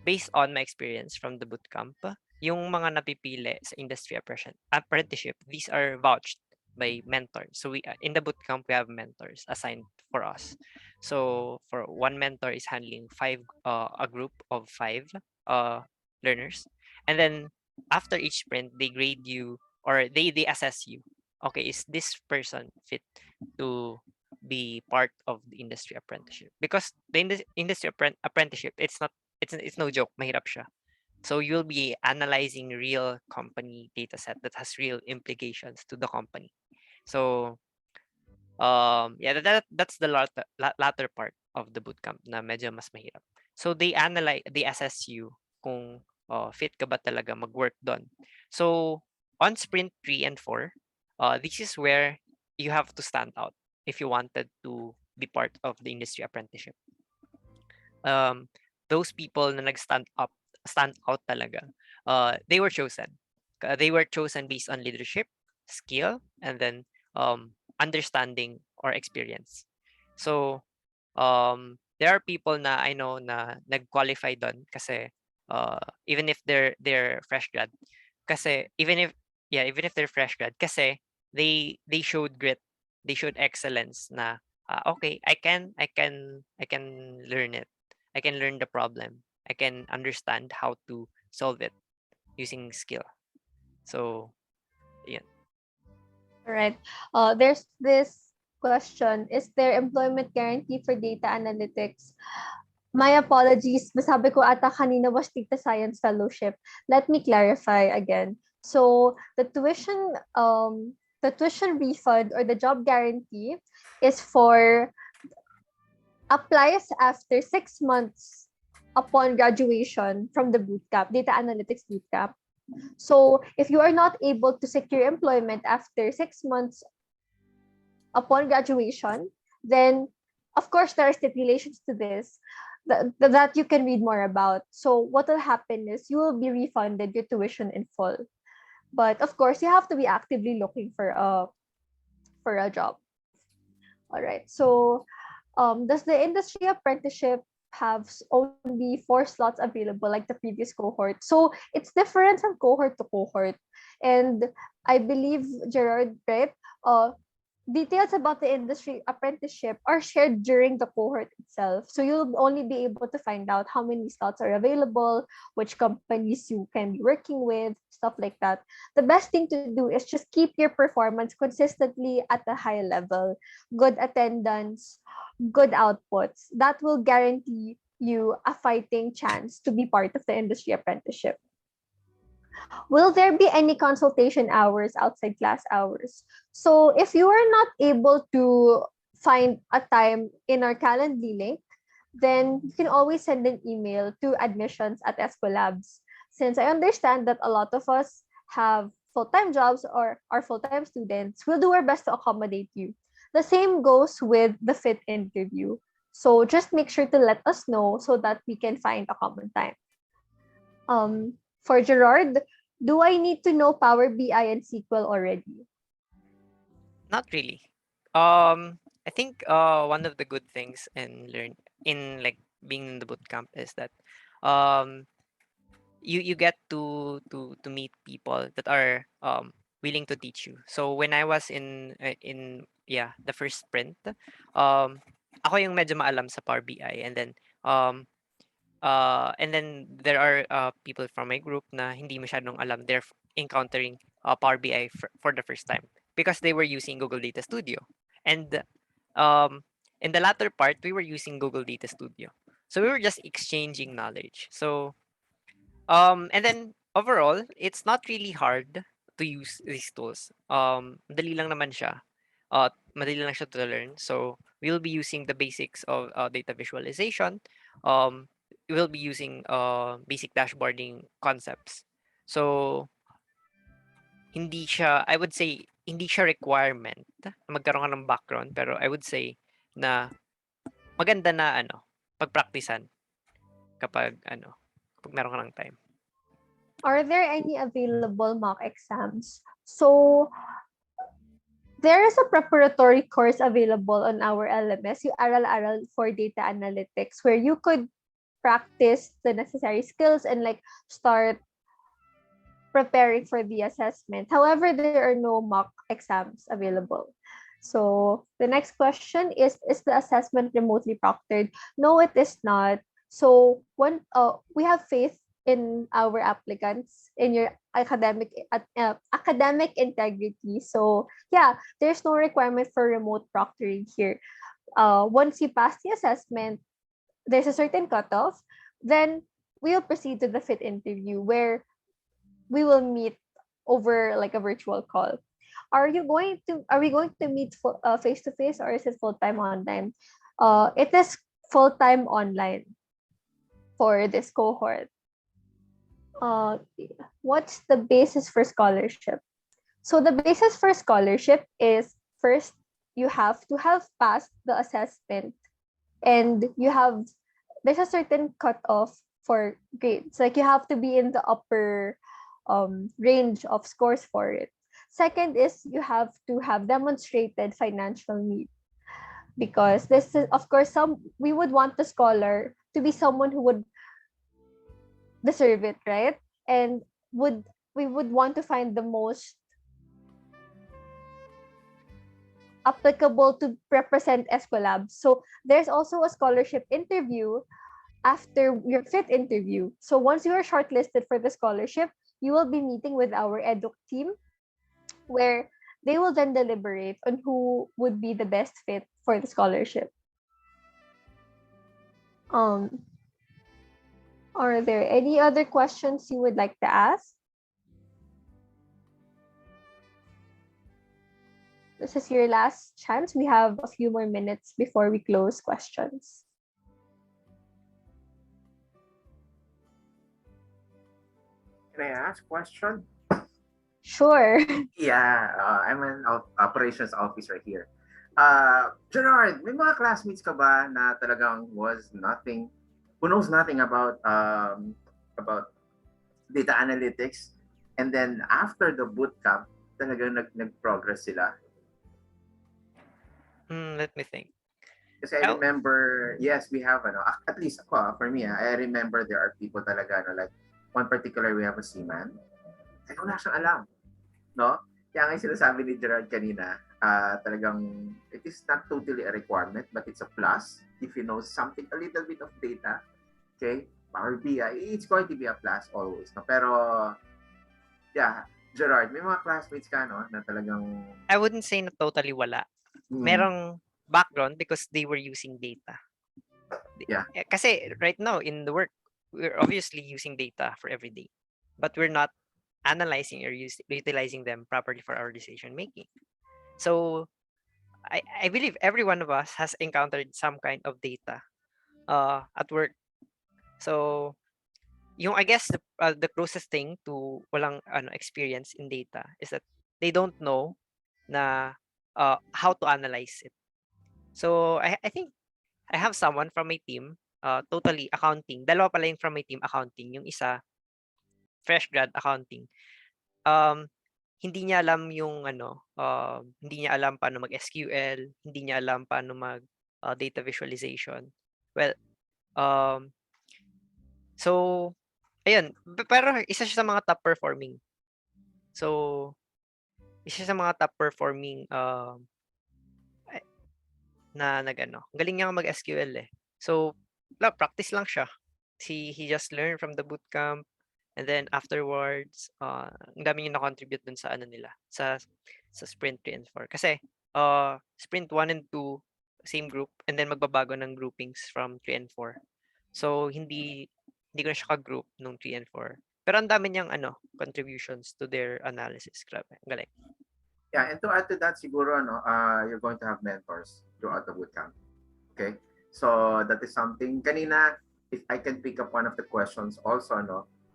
based on my experience from the bootcamp, yung mga napipili sa industry apprenticeship, these are vouched by mentors. So we in the bootcamp we have mentors assigned for us. So for one mentor is handling a group of 5 learners, and then after each sprint they grade you, or they assess you. Okay, is this person fit to be part of the industry apprenticeship? Because the industry apprenticeship, it's no joke, mahirap siya. So you'll be analyzing real company data set that has real implications to the company. So yeah, that's the latter part of the bootcamp na medyo mas mahirap. So they assess you kung fit ka ba talaga mag-work doon. So on sprint 3 and 4, this is where you have to stand out if you wanted to be part of the industry apprenticeship. Those people na stand out talaga, they were chosen. They were chosen based on leadership, skill, and then understanding or experience. So there are people na I know na nag-qualify doon kasi even if they're fresh grad, kasi even if they're fresh grad, kasi they showed grit, they showed excellence na okay, I can learn it. I can learn the problem. I can understand how to solve it using skill. So, yeah. All right. There's this question. Is there employment guarantee for data analytics? My apologies. Masabi ko ata kanina was data science fellowship. Let me clarify again. So the tuition refund or the job guarantee is for applies after 6 months upon graduation from the bootcamp, data analytics bootcamp. So if you are not able to secure employment after 6 months upon graduation, then of course there are stipulations to this that you can read more about. So what will happen is you will be refunded your tuition in full. But of course you have to be actively looking for a job. All right. So does the industry apprenticeship have only 4 slots available like the previous cohort? So it's different from cohort to cohort. And I believe, Gerard, right? Details about the industry apprenticeship are shared during the cohort itself. So you'll only be able to find out how many slots are available, which companies you can be working with, stuff like that. The best thing to do is just keep your performance consistently at a high level, good attendance, good outputs. That will guarantee you a fighting chance to be part of the industry apprenticeship. Will there be any consultation hours outside class hours? So if you are not able to find a time in our Calendly link, then you can always send an email to admissions at Escolabs. Since I understand that a lot of us have full-time jobs or are full-time students, we'll do our best to accommodate you. The same goes with the fit interview. So just make sure to let us know so that we can find a common time. For Gerard, do I need to know Power BI and SQL already? Not really. I think one of the good things in like being in the bootcamp is that you get to meet people that are willing to teach you. So when I was in the first sprint, ako yung medyo maalam sa Power BI, and then there are people from my group na hindi masyadong alam. They're encountering Power BI for the first time because they were using Google Data Studio, and in the latter part we were using Google Data Studio. So we were just exchanging knowledge. So And then overall, it's not really hard to use these tools. Madali lang naman siya. Madali lang siya to learn. So we'll be using the basics of data visualization. We'll be using basic dashboarding concepts. So hindi siya, I would say, hindi siya requirement na magkaroon ka ng background, pero I would say na maganda na pagpraktisan kapag meron ka ng time. Are there any available mock exams? So there is a preparatory course available on our LMS, yung Aral-Aral for Data Analytics, where you could practice the necessary skills and like start preparing for the assessment. However, there are no mock exams available. So the next question is the assessment remotely proctored? No, it is not. So we have faith in our applicants, in your academic integrity. So yeah, there's no requirement for remote proctoring here. Once you pass the assessment, there's a certain cutoff, then we'll proceed to the fit interview where we will meet over like a virtual call. Are we going to meet face to face, or is it full time online? It is full time online for this cohort. What's the basis for scholarship? So the basis for scholarship is, first, you have to have passed the assessment, and there's a certain cutoff for grades. Like you have to be in the upper range of scores for it. Second is you have to have demonstrated financial need, because this is, of course, we would want the scholar to be someone who would deserve it, right? And we would want to find the most applicable to represent Escolab. So there's also a scholarship interview after your fifth interview. So once you are shortlisted for the scholarship, you will be meeting with our edu team, where they will then deliberate on who would be the best fit for the scholarship. Are there any other questions you would like to ask? This is your last chance. We have a few more minutes before we close questions. Can I ask a question? Sure. Yeah, I'm an operations officer here. Gerard, may mga classmates ka ba na talagang who knows nothing about data analytics, and then after the bootcamp, talagang nag-progress sila? Let me think. Kasi I remember, yes, we have, at least ako, for me, I remember there are people talaga, like, one particular, we have a seaman. Ay, wala siyang alam. No? Kaya nga sinasabi ni Gerard kanina, talagang, it is not totally a requirement, but it's a plus. If you know something, a little bit of data, okay, Power BI, it's going to be a plus always. No? Pero, yeah, Gerard, may mga classmates ka, no, na talagang... I wouldn't say na totally wala. Merong background because they were using data. Yeah. Kasi right now in the work, we're obviously using data for every day, but we're not analyzing or utilizing them properly for our decision making. So I believe every one of us has encountered some kind of data at work. So I guess the closest thing to walang experience in data is that they don't know na how to analyze it. So I think I have someone from my team, totally accounting. Dalawa pala yung from my team accounting. Yung isa, fresh grad accounting. Hindi niya alam yung hindi niya alam paano mag-SQL, hindi niya alam paano mag data visualization. Well, so ayun, pero isa siya sa mga top performing. So isa sa mga top performing na galing niya mag-SQL eh. So practice lang siya. He just learned from the bootcamp, and then afterwards ang dami niya na-contribute dun sa nila sa sprint 3 and 4 kasi sprint 1 and 2 same group, and then magbabago ng groupings from 3 and 4. So hindi Hindi ko na siya ka-group nung 3 and 4. Pero ang dami niyang contributions to their analysis. Grabe, ang galing. Yeah, and to add to that, siguro, you're going to have mentors throughout the bootcamp. Okay? So that is something. Kanina, if I can pick up one of the questions also,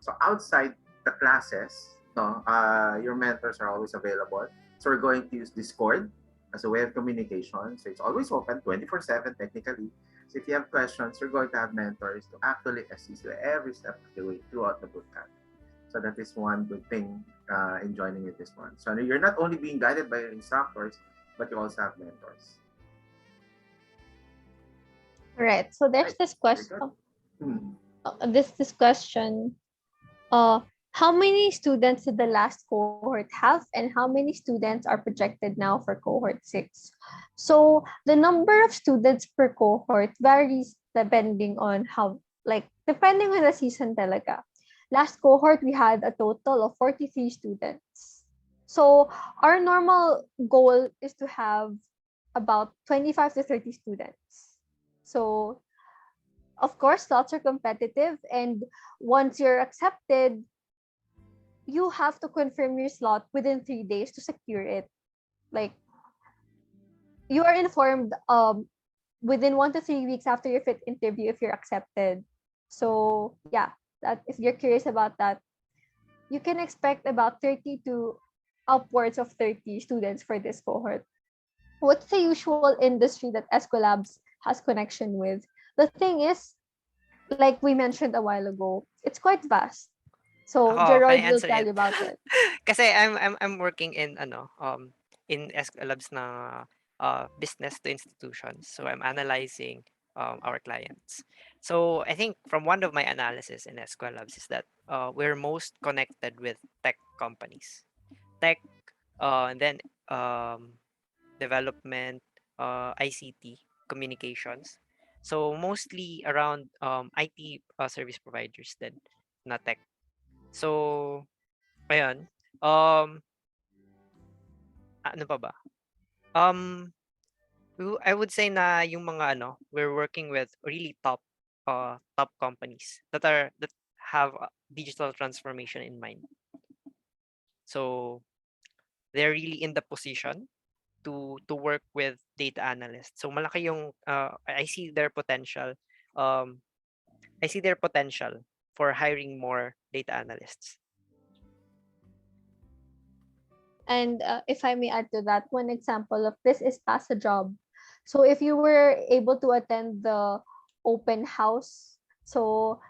so outside the classes, your mentors are always available. So we're going to use Discord as a way of communication. So it's always open 24/7 technically. So if you have questions, you're going to have mentors to actually assist you every step of the way throughout the bootcamp. So that is one good thing in joining with this one. So you're not only being guided by your instructors, but you also have mentors. Right. So there's this question. This question. How many students did the last cohort have, and how many students are projected now for cohort 6? So the number of students per cohort varies depending on depending on the season talaga. Last cohort, we had a total of 43 students. So our normal goal is to have about 25 to 30 students. So of course, slots are competitive, and once you're accepted, you have to confirm your slot within 3 days to secure it. Like, you are informed within 1 to 3 weeks after your fit interview if you're accepted. So yeah, that if you're curious about that, you can expect about 30 to upwards of 30 students for this cohort. What's the usual industry that Escolabs has connection with? The thing is, like we mentioned a while ago, it's quite vast. So Gerald will tell you about it. Kasi I'm working in Escolabs na business to institutions. So I'm analyzing our clients. So I think from one of my analysis in Escolabs is that we're most connected with tech companies. Tech, and then development, ICT, communications. So mostly around IT service providers din na tech. So ayun. Ano pa ba? I would say na yung mga we're working with really top companies that have digital transformation in mind. So they're really in the position to work with data analysts. So malaki yung I see their potential. I see their potential for hiring more data analysts. And if I may add to that, one example of this is Pass a Job. So if you were able to attend the open house, so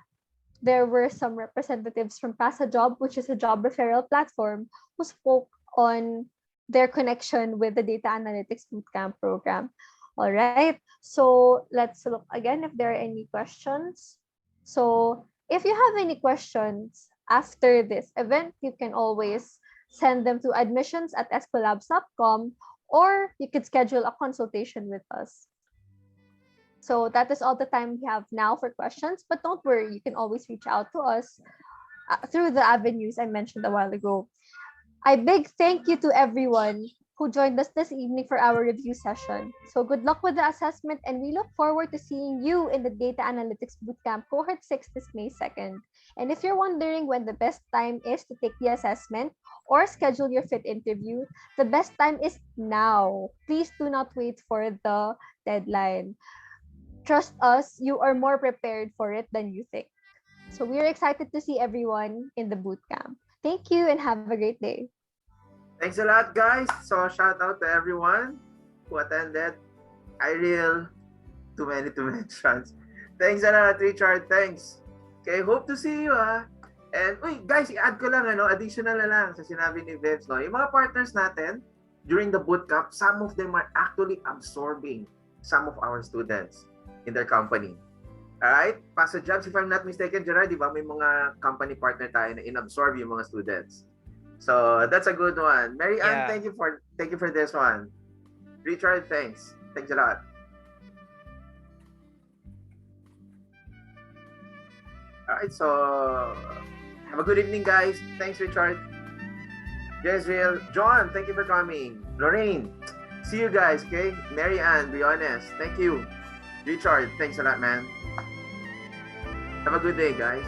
there were some representatives from Pass a Job, which is a job referral platform, who spoke on their connection with the Data Analytics Bootcamp program. All right, so let's look again if there are any questions. So if you have any questions after this event, you can always send them to admissions@escolabs.com, or you could schedule a consultation with us. So that is all the time we have now for questions, but don't worry, you can always reach out to us through the avenues I mentioned a while ago. A big thank you to everyone who joined us this evening for our review session. So good luck with the assessment, and we look forward to seeing you in the Data Analytics Bootcamp Cohort 6 this May 2nd. And if you're wondering when the best time is to take the assessment or schedule your fit interview, the best time is now. Please do not wait for the deadline. Trust us, you are more prepared for it than you think. So we're excited to see everyone in the bootcamp. Thank you and have a great day. Thanks a lot, guys. So shout out to everyone who attended. Too many to mention. Thanks a lot, Richard. Thanks. Okay, hope to see you, And, guys, i-add ko lang, additional na lang sa sinabi ni Vince, Yung mga partners natin, during the bootcamp, some of them are actually absorbing some of our students in their company. Alright? Pass a Jobs, if I'm not mistaken, Gerard, di ba, may mga company partner tayo na in-absorb yung mga students. So that's a good one. Mary Ann, thank you for this one. Richard, thanks. Thanks a lot. Alright, so have a good evening, guys. Thanks, Richard. Jezreel, John, thank you for coming. Lorraine, see you guys, okay? Mary Ann, be honest. Thank you. Richard, thanks a lot, man. Have a good day, guys.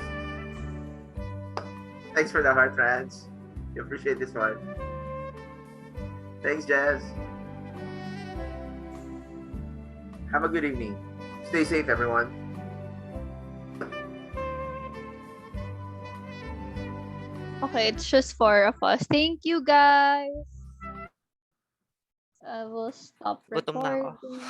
Thanks for the heart, Rans. You appreciate this one. Thanks, Jazz. Have a good evening. Stay safe, everyone. Okay, it's just 4 of us. Thank you, guys. I will stop Gutom na ako. recording.